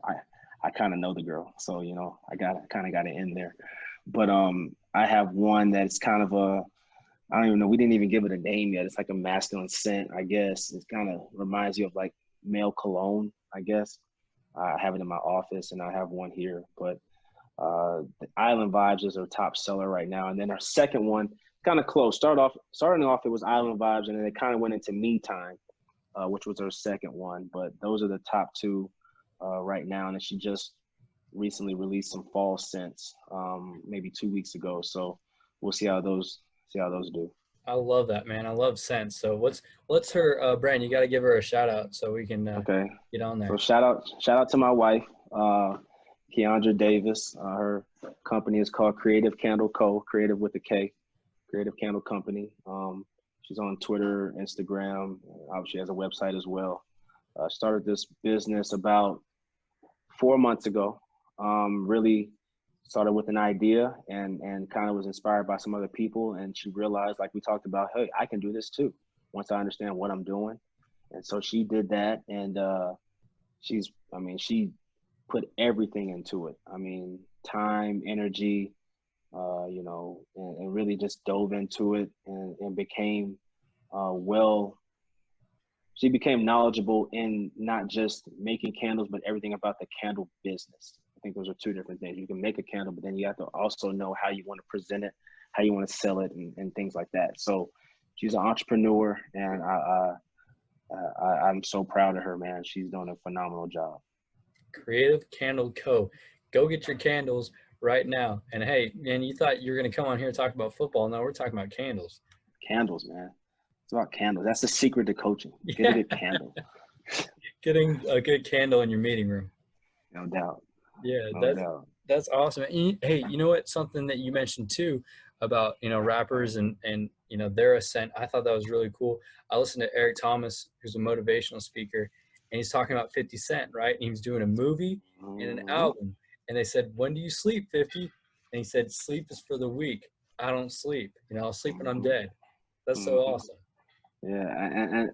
I kind of know the girl, so you know I kind of got it in there. But I have one that's kind of I don't even know. We didn't even give it a name yet. It's like a masculine scent, I guess. It kind of reminds you of like male cologne, I guess. I have it in my office, and I have one here. But the Island Vibes is our top seller right now, and then our second one, kind of close. Starting off, it was Island Vibes, and then it kind of went into Me Time, which was our second one. But those are the top two right now, and she just recently released some fall scents, maybe 2 weeks ago. So we'll see how those do. I love that, man. I love scents. So what's her brand? You got to give her a shout out so we can Okay, get on so there. shout out to my wife, Kiandra Davis. Her company is called Creative Candle Co. Creative with a K. Creative Candle Company. She's on Twitter, Instagram. Obviously, has a website as well. Started this business about 4 months ago. Really started with an idea and kind of was inspired by some other people. And she realized, like we talked about, hey, I can do this too once I understand what I'm doing. And so she did that. And she put everything into it. I mean, time, energy, you know, and really just dove into it and became well, she became knowledgeable in not just making candles, but everything about the candle business. I think those are two different things. You can make a candle, but then you have to also know how you want to present it, how you want to sell it, and things like that. So she's an entrepreneur, and I'm so proud of her, man. She's doing a phenomenal job. Creative Candle Co. Go get your candles right now. And hey, man, you thought you were going to come on here and talk about football. No, we're talking about candles. Candles, man. It's about candles. That's the secret to coaching. Get a Yeah, good candle. getting a good candle in your meeting room. No doubt. Yeah, No doubt. that's awesome. And hey, you know what? Something that you mentioned too about rappers and their ascent. I thought that was really cool. I listened to Eric Thomas, who's a motivational speaker, and he's talking about 50 Cent, right? And he was doing a movie and an Mm-hmm. album, and they said, "When do you sleep, 50?" And he said, "Sleep is for the weak. I don't sleep. I'll sleep when I'm Mm-hmm. dead." That's so Mm-hmm. awesome. Yeah, and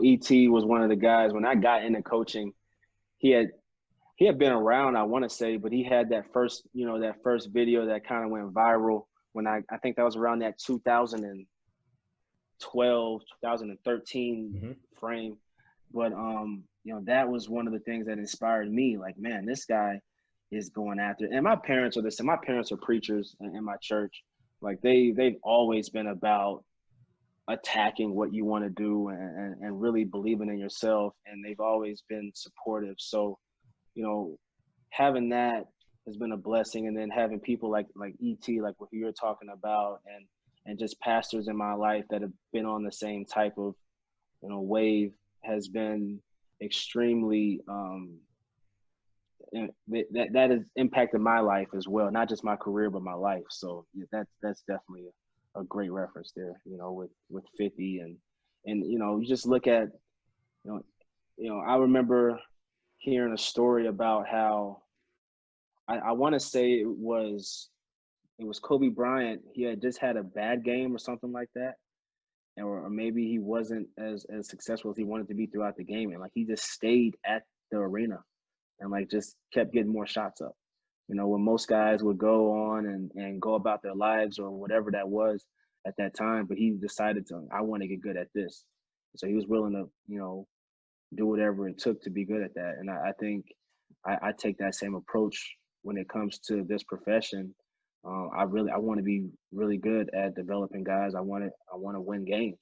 Et was one of the guys when I got into coaching. He had been around, I want to say, but he had that first video that kind of went viral when I think that was around that 2012, 2013 Mm-hmm. frame. But that was one of the things that inspired me. Like, man, this guy is going after it. And my parents are this, and my parents are preachers in my church. Like they've always been about attacking what you want to do and really believing in yourself. And they've always been supportive. So, having that has been a blessing. And then having people like ET, like what you're talking about, and just pastors in my life that have been on the same type of, wave has been extremely, that has impacted my life as well, not just my career, but my life. So yeah, that's definitely a great reference there, with 50 and, you just look at, I remember hearing a story about how I want to say it was Kobe Bryant. He had just had a bad game or something like that. Or maybe he wasn't as successful as he wanted to be throughout the game. And like, he just stayed at the arena and like just kept getting more shots up. When most guys would go on and go about their lives or whatever that was at that time, but he decided I want to get good at this. So he was willing to, do whatever it took to be good at that. And I think I take that same approach when it comes to this profession. I want to be really good at developing guys. I want to win games.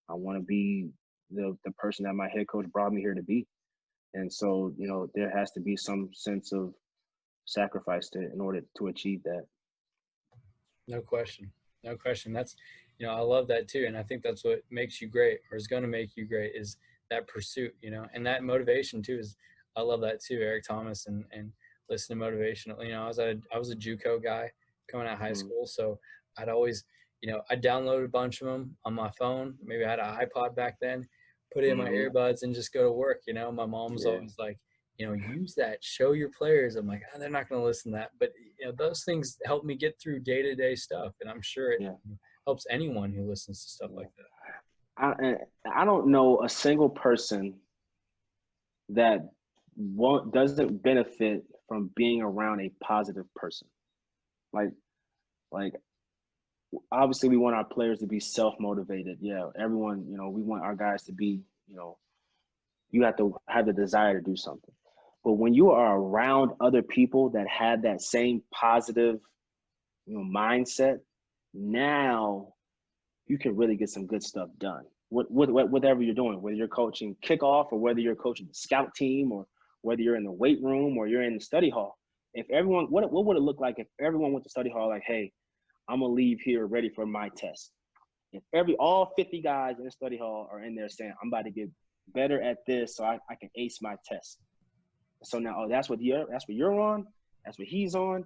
I want to be the person that my head coach brought me here to be. And so, there has to be some sense of sacrifice in order to achieve that. No question. No question. That's, I love that too. And I think that's what makes you great, or is going to make you great, is that pursuit, and that motivation too is, I love that too. Eric Thomas and listen to motivational, I was a JUCO guy coming out of high Mm-hmm. school. So I'd always, I downloaded a bunch of them on my phone. Maybe I had an iPod back then, put it in my Mm-hmm. earbuds and just go to work. My mom was Yeah. always like, use that, show your players. I'm like, they're not going to listen to that. But, those things help me get through day-to-day stuff. And I'm sure it Yeah. helps anyone who listens to stuff Yeah. like that. I don't know a single person that doesn't benefit from being around a positive person. Like obviously we want our players to be self-motivated. Yeah, everyone, we want our guys to be, you have to have the desire to do something. But when you are around other people that have that same positive, mindset, now you can really get some good stuff done. Whatever you're doing, whether you're coaching kickoff or whether you're coaching the scout team or whether you're in the weight room or you're in the study hall. If everyone, what would it look like if everyone went to study hall like, hey, I'm gonna leave here ready for my test. If all 50 guys in the study hall are in there saying, I'm about to get better at this so I can ace my test. So now, that's what you're on. That's what he's on.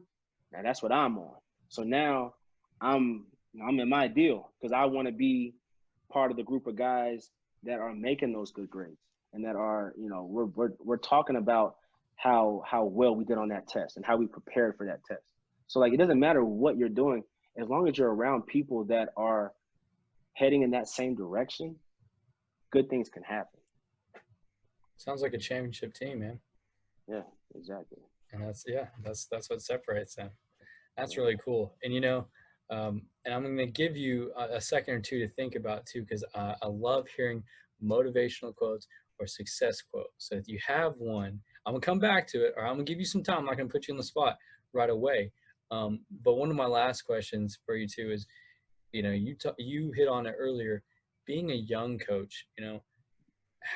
Now that's what I'm on. So now I'm in my deal because I want to be part of the group of guys that are making those good grades and that are, we're talking about how well we did on that test and how we prepared for that test. So like, it doesn't matter what you're doing, as long as you're around people that are heading in that same direction, good things can happen. Sounds like a championship team, man. Yeah, exactly. And that's what separates them. That's Yeah. really cool. And and I'm going to give you a second or two to think about too, because I love hearing motivational quotes or success quotes. So if you have one, I'm gonna come back to it, or I'm gonna give you some time. I'm not gonna put you on the spot right away. But one of my last questions for you too is, you hit on it earlier, being a young coach.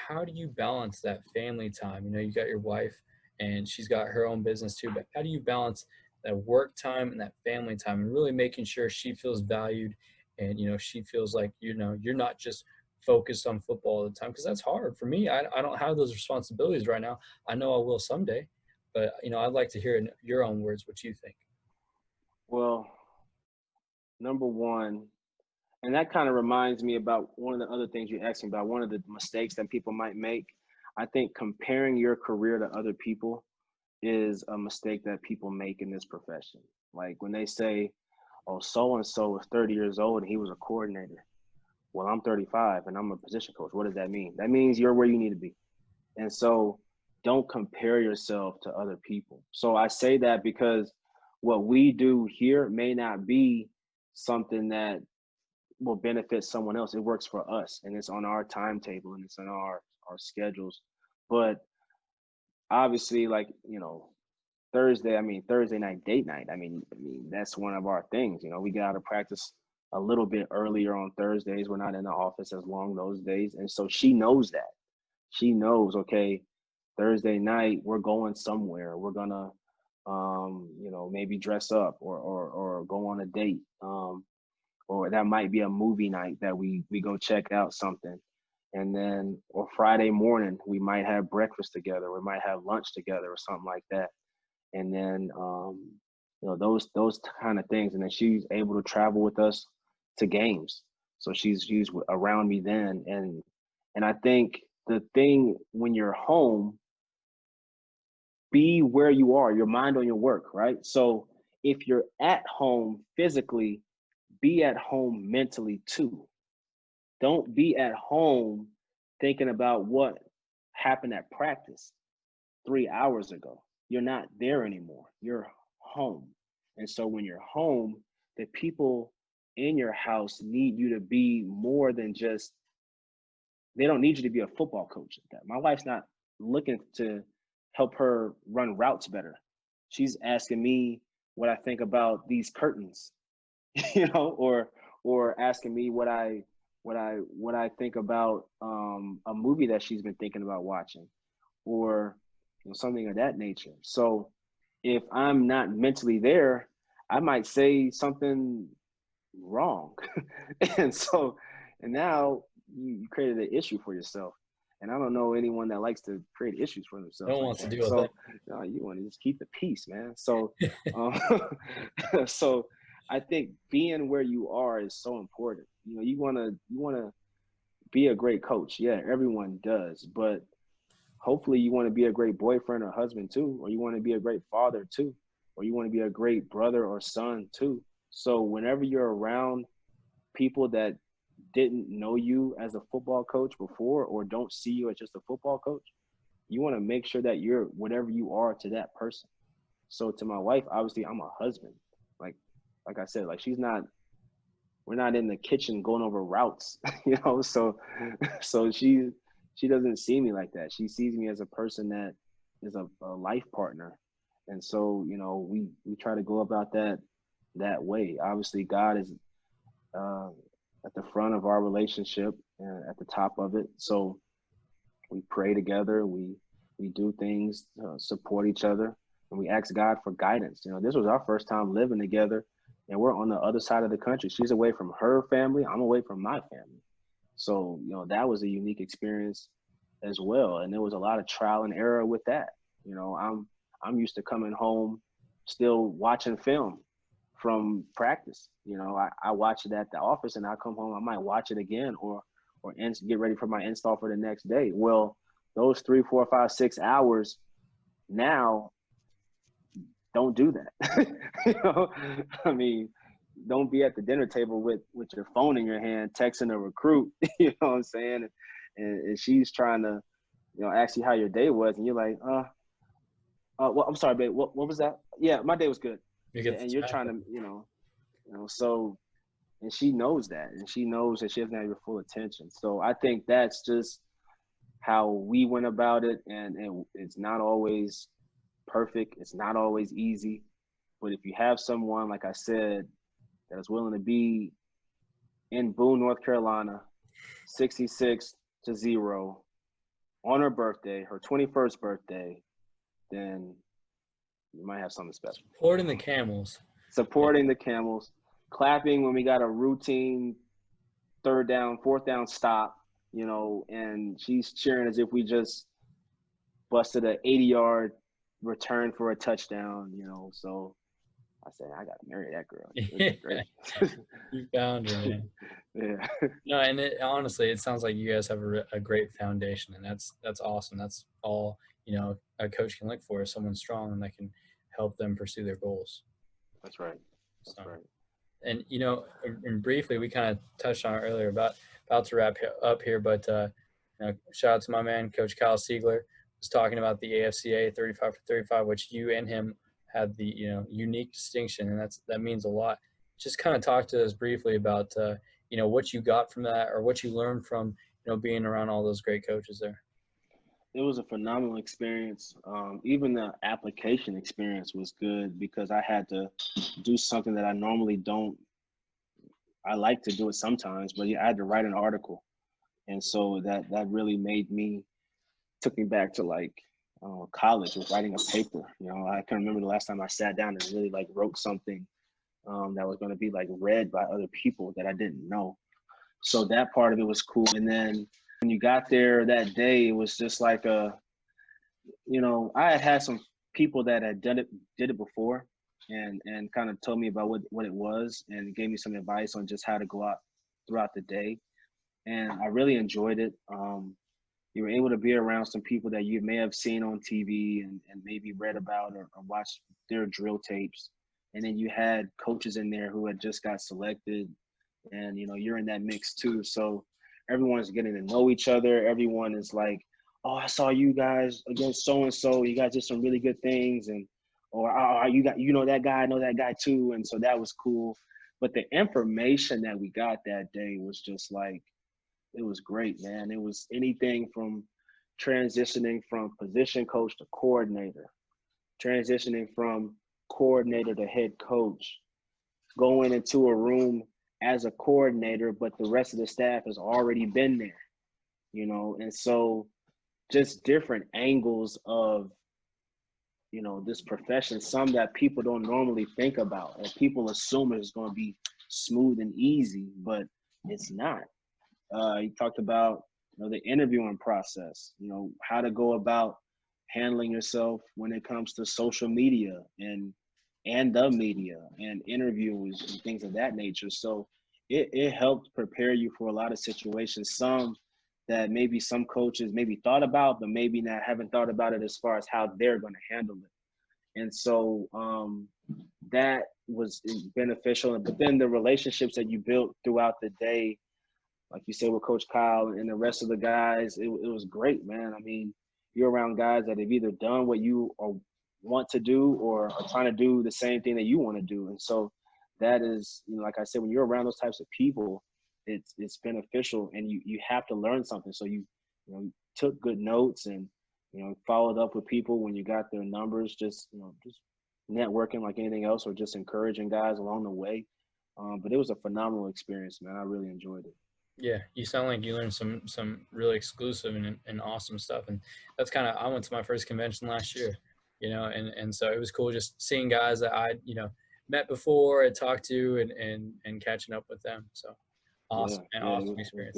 how do you balance that family time? You know, you got your wife and she's got her own business too, but how do you balance that work time and that family time and really making sure she feels valued and, you know, she feels like, you know, you're not just focused on football all the time? Because that's hard for me. I don't have those responsibilities right now. I know I will someday, but, you know, I'd like to hear in your own words what you think. Well, number one, and that kind of reminds me about one of the other things you asked me about, one of the mistakes that people might make. I think comparing your career to other people is a mistake that people make in this profession. Like when they say, oh, so and so was 30 years old and he was a coordinator. Well, I'm 35 and I'm a position coach. What does that mean? That means you're where you need to be. And so don't compare yourself to other people. So I say that because what we do here may not be something that will benefit someone else. It works for us and it's on our timetable and it's on our schedules. But obviously, like, Thursday night date night. I mean that's one of our things. We get out of practice a little bit earlier on Thursdays. We're not in the office as long those days. And so she knows that. She knows, okay, Thursday night we're going somewhere. We're gonna maybe dress up or go on a date. Or that might be a movie night that we go check out something. And then or Friday morning we might have breakfast together, we might have lunch together or something like that. And then those kind of things. And then she's able to travel with us to games, so she's around me then. And I think the thing when you're home, be where you are, your mind on your work, right? So if you're at home physically, be at home mentally too. Don't be at home thinking about what happened at practice 3 hours ago. You're not there anymore. You're home. And so when you're home, the people in your house need you to be more than just, they don't need you to be a football coach. My wife's not looking to help her run routes better. She's asking me what I think about these curtains, or asking me what I think about a movie that she's been thinking about watching, or something of that nature. So if I'm not mentally there, I might say something wrong. And now you created an issue for yourself. And I don't know anyone that likes to create issues for No themselves one like wants to that. deal with that. So you want to just keep the peace, man. So so I think being where you are is so important. You want to be a great coach. Yeah, everyone does, but hopefully you want to be a great boyfriend or husband too, or you want to be a great father too, or you want to be a great brother or son too. So whenever you're around people that didn't know you as a football coach before, or don't see you as just a football coach, you want to make sure that you're whatever you are to that person. So to my wife, obviously I'm a husband. Like I said, like we're not in the kitchen going over routes, so she doesn't see me like that. She sees me as a person that is a life partner. And so, we try to go about that way. Obviously God is uh, at the front of our relationship and at the top of it. So we pray together, we do things to support each other, and we ask God for guidance. This was our first time living together, and we're on the other side of the country. She's away from her family, I'm away from my family. So that was a unique experience as well, and there was a lot of trial and error with that. I'm used to coming home still watching film from practice. I watch it at the office, and I come home, I might watch it again, or get ready for my install for the next day. Well, those 3, 4, 5, 6 hours now, don't do that. I mean, don't be at the dinner table with your phone in your hand texting a recruit. You know what I'm saying? And she's trying to ask you how your day was, and you're like, well, I'm sorry, babe, what was that? Yeah, my day was good. You get And you're the trying to so, and she knows that, and she knows that she doesn't have your full attention. So I think that's just how we went about it, and it's not always perfect, it's not always easy, but if you have someone, like I said, that is willing to be in Boone, North Carolina, 66-0, on her birthday, her 21st birthday, then you might have something special. Supporting the Camels. Supporting the Camels, clapping when we got a routine third down, fourth down stop, and she's cheering as if we just busted an 80-yard return for a touchdown, So I said, I got to marry that girl. It's great. You found her, man. Yeah. No, and honestly, it sounds like you guys have a great foundation, and that's awesome. That's all a coach can look for is someone strong and that can help them pursue their goals. That's right. That's So, right. And and briefly, we kind of touched on it earlier about to wrap up here, but shout out to my man, Coach Kyle Siegler, was talking about the AFCA 35 for 35, which you and him had the unique distinction, and that means a lot. Just kind of talk to us briefly about what you got from that, or what you learned from being around all those great coaches there. It was a phenomenal experience. Even the application experience was good because I had to do something that I normally don't. I like to do it sometimes, but I had to write an article. And so that really took me back to like college with writing a paper. I can remember the last time I sat down and really like wrote something that was going to be like read by other people that I didn't know. So that part of it was cool. And then when you got there that day, it was just like I had some people that had did it before and kind of told me about what it was and gave me some advice on just how to go out throughout the day. And I really enjoyed it. You were able to be around some people that you may have seen on TV and maybe read about or watched their drill tapes. And then you had coaches in there who had just got selected and, you're in that mix too. So everyone's getting to know each other. Everyone is like, oh, I saw you guys against so-and-so. You guys did some really good things. Or that guy, I know that guy too. And so that was cool. But the information that we got that day was just like, it was great, man. It was anything from transitioning from position coach to coordinator, transitioning from coordinator to head coach, going into a room as a coordinator, but the rest of the staff has already been there, and so just different angles of, this profession, some that people don't normally think about, and people assume it's going to be smooth and easy, but it's not. You talked about, the interviewing process, how to go about handling yourself when it comes to social media and the media and interviews and things of that nature. So it helped prepare you for a lot of situations, some that maybe some coaches maybe thought about, but maybe not haven't thought about it as far as how they're going to handle it. And so that was beneficial. But then the relationships that you built throughout the day, like you said with Coach Kyle and the rest of the guys, it was great, man. I mean, you're around guys that have either done what you want to do or are trying to do the same thing that you want to do. And so that is, like I said, when you're around those types of people, it's beneficial, and you have to learn something. So you took good notes and followed up with people when you got their numbers, just networking like anything else, or just encouraging guys along the way. But it was a phenomenal experience, man. I really enjoyed it. Yeah, you sound like you learned some really exclusive and awesome stuff, and that's kind of, I went to my first convention last year, and so it was cool just seeing guys that I met before and talked to and catching up with them. So awesome, Yeah, awesome experience.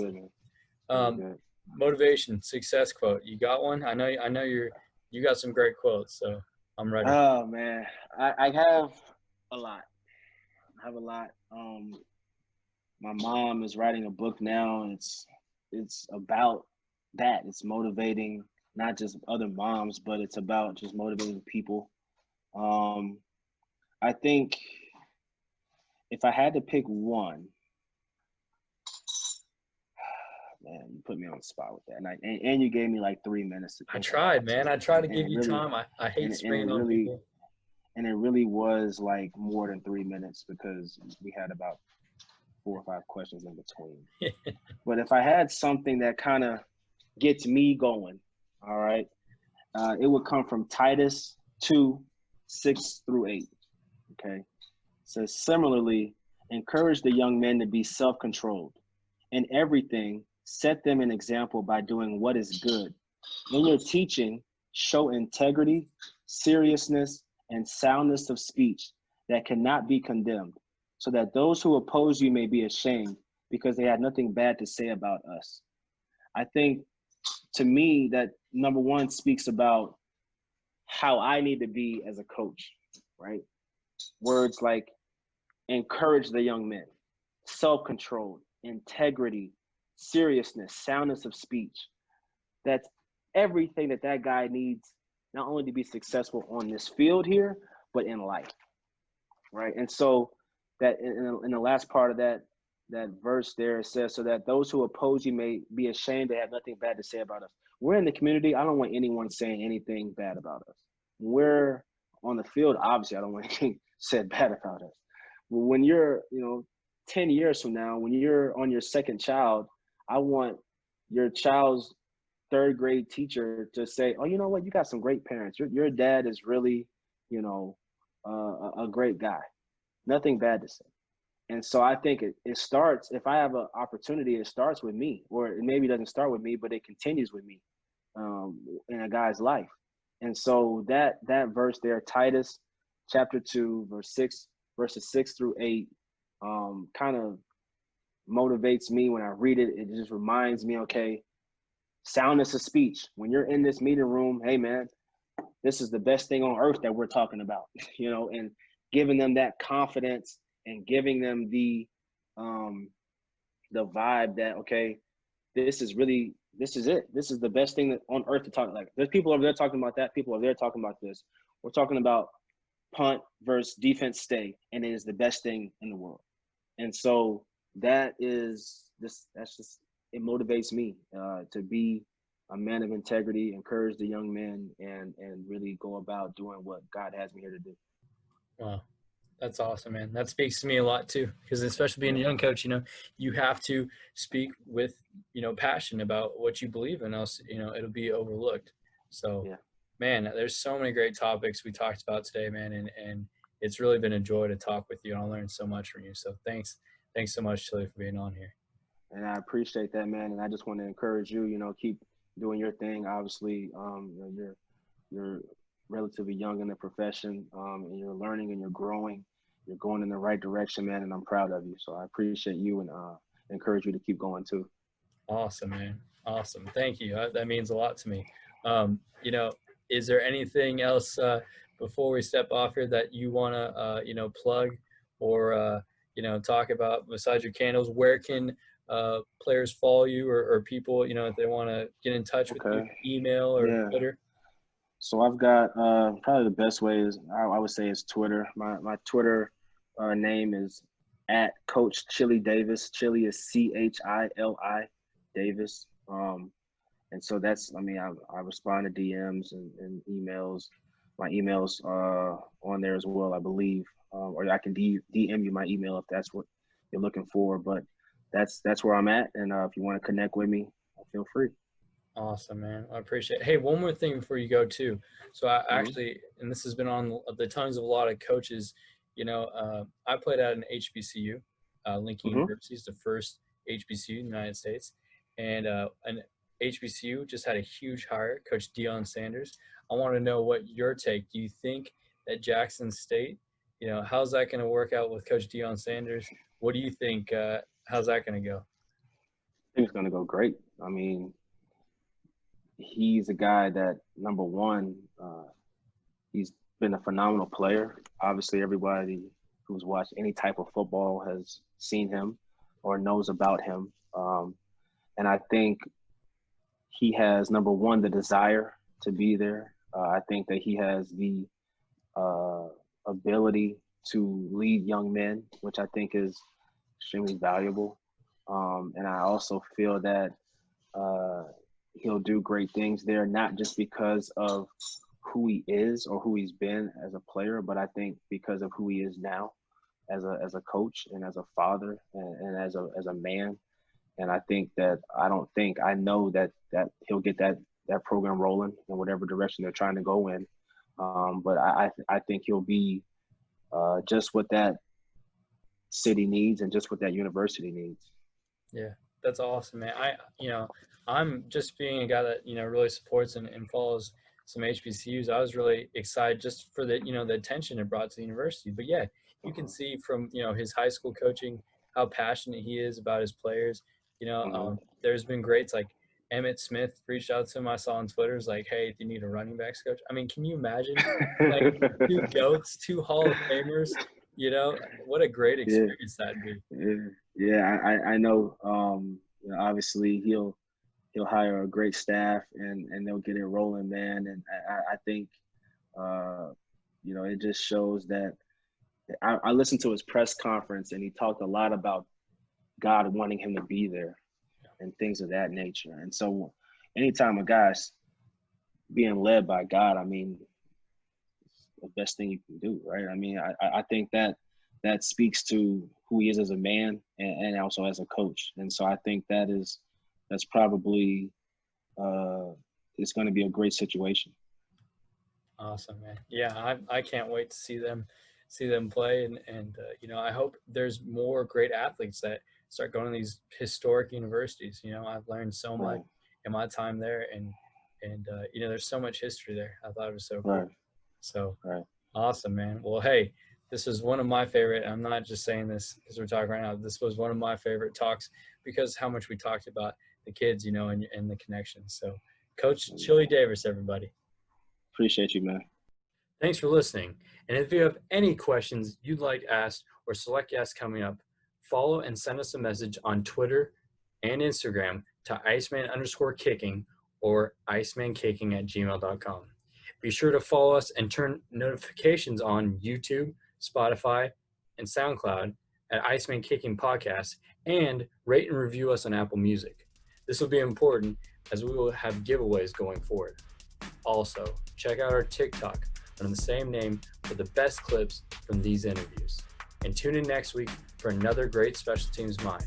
Good. Motivation, success quote. You got one? I know you got some great quotes, so I'm ready. Oh man, I have a lot. My mom is writing a book now, and it's about that. It's motivating not just other moms, but it's about just motivating people. I think if I had to pick one, man, you put me on the spot with that, and you gave me like 3 minutes to think. I tried, man. I tried to give you time. I hate spraying on people. And it really was like more than 3 minutes because we had about 4 or 5 questions in between. But if I had something that kind of gets me going, all right, it would come from Titus 2:6-8. Okay. So similarly, encourage the young men to be self-controlled. In everything, set them an example by doing what is good, In your teaching, show integrity, seriousness, and soundness of speech that cannot be condemned, so that those who oppose you may be ashamed because they had nothing bad to say about us. I think, to me, that number one speaks about how I need to be as a coach, right? Words like encourage the young men, self-control, integrity, seriousness, soundness of speech. That's everything that that guy needs, not only to be successful on this field here, but in life, right? And so that in the last part of that verse there, it says, so that those who oppose you may be ashamed, they have nothing bad to say about us. We're in the community. I don't want anyone saying anything bad about us. We're on the field. Obviously, I don't want anything said bad about us. When you're, 10 years from now, when you're on your second child, I want your child's third grade teacher to say, oh, you know what? You got some great parents. Your dad is really, a great guy. Nothing bad to say. And so I think it starts, if I have an opportunity, it starts with me, or it maybe doesn't start with me, but it continues with me in a guy's life. And so that verse there, Titus chapter 2, verses 6 through 8, kind of motivates me when I read it. It just reminds me, okay, soundness of speech. When you're in this meeting room, hey man, this is the best thing on earth that we're talking about, and giving them that confidence and giving them the vibe that, okay, this is it. This is the best thing that on earth to talk. Like, there's people over there talking about that. People over there talking about this. We're talking about punt versus defense stay, and it is the best thing in the world. And so that's just, it motivates me to be a man of integrity, encourage the young men, and really go about doing what God has me here to do. Wow. That's awesome, man. That speaks to me a lot too, because especially being a young coach, you have to speak with, passion about what you believe in, else, it'll be overlooked. So, Yeah. man, there's so many great topics we talked about today, man, and it's really been a joy to talk with you, and I learned so much from you. So thanks so much, Chili, for being on here. And I appreciate that, man. And I just want to encourage you, keep doing your thing. Obviously, you're relatively young in the profession, and you're learning and you're growing. You're going in the right direction, man, and I'm proud of you. So I appreciate you and encourage you to keep going too. Awesome, man. Awesome. Thank you. That means a lot to me. Is there anything else before we step off here that you want to, plug or, talk about besides your candles? Where can players follow you or people, if they want to get in touch with you, email or Twitter? So I've got probably the best way is I would say is Twitter. My Twitter name is at Coach Chili Davis. Chili is CHILI Davis. And so that's, I respond to DMs and emails. My email's on there as well, I believe. Or I can DM you my email if that's what you're looking for. But that's where I'm at. And if you want to connect with me, feel free. Awesome, man. I appreciate it. Hey, one more thing before you go too. So I actually, and this has been on the tongues of a lot of coaches, I played at an HBCU. Lincoln University is the first HBCU in the United States. And an HBCU just had a huge hire, Coach Deion Sanders. I want to know what your take. Do you think that Jackson State, how's that going to work out with Coach Deion Sanders? What do you think? How's that going to go? I think it's going to go great. He's a guy that, number one, he's been a phenomenal player. Obviously, everybody who's watched any type of football has seen him or knows about him. And I think he has, number one, the desire to be there. I think that he has the ability to lead young men, which I think is extremely valuable. And I also feel that he'll do great things there, not just because of who he is or who he's been as a player, but I think because of who he is now as a coach and as a father and as a man. And I think that I know that he'll get that program rolling in whatever direction they're trying to go in. But I think he'll be just what that city needs and just what that university needs. Yeah, That's awesome, man. I'm just being a guy that, really supports and follows some HBCUs. I was really excited just for the attention it brought to the university. But yeah, you can Uh-huh. see from, his high school coaching how passionate he is about his players. Uh-huh. There's been greats like Emmett Smith reached out to him. I saw on Twitter, is like, hey, do you need a running backs coach? I mean, can you imagine playing two goats, two Hall of Famers? What a great Yeah, experience that'd be. yeah, yeah. I know. You know, obviously he'll hire a great staff and they'll get it rolling, man. And I think uh, you know, it just shows that I listened to his press conference and he talked a lot about God wanting him to be there and things of that nature. And so anytime a guy's being led by God, I mean, it's the best thing you can do, right? I mean, I think that that speaks to who he is as a man and also as a coach. And so I think that's probably uh, it's going to be a great situation. Awesome, man. Yeah, I can't wait to see them play, and I hope there's more great athletes that start going to these historic universities. I've learned so much Right, in my time there, and there's so much history there. I thought it was so cool. right, So right. awesome, man. Well, hey, this is one of my favorite. I'm not just saying this because we're talking right now. This was one of my favorite talks because how much we talked about the kids, and the connections. So, Coach Chili Davis, everybody. Appreciate you, man. Thanks for listening. And if you have any questions you'd like asked or select guests coming up, follow and send us a message on Twitter and Instagram to Iceman_kicking or IcemanKicking@gmail.com. Be sure to follow us and turn notifications on YouTube, Spotify, and SoundCloud at Iceman Kicking Podcast, and rate and review us on Apple Music. This will be important as we will have giveaways going forward. Also, check out our TikTok under the same name for the best clips from these interviews. And tune in next week for another great Special Teams Mind.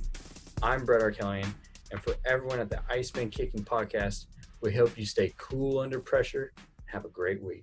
I'm Brett Arkelian, and for everyone at the Iceman Kicking Podcast, we hope you stay cool under pressure and have a great week.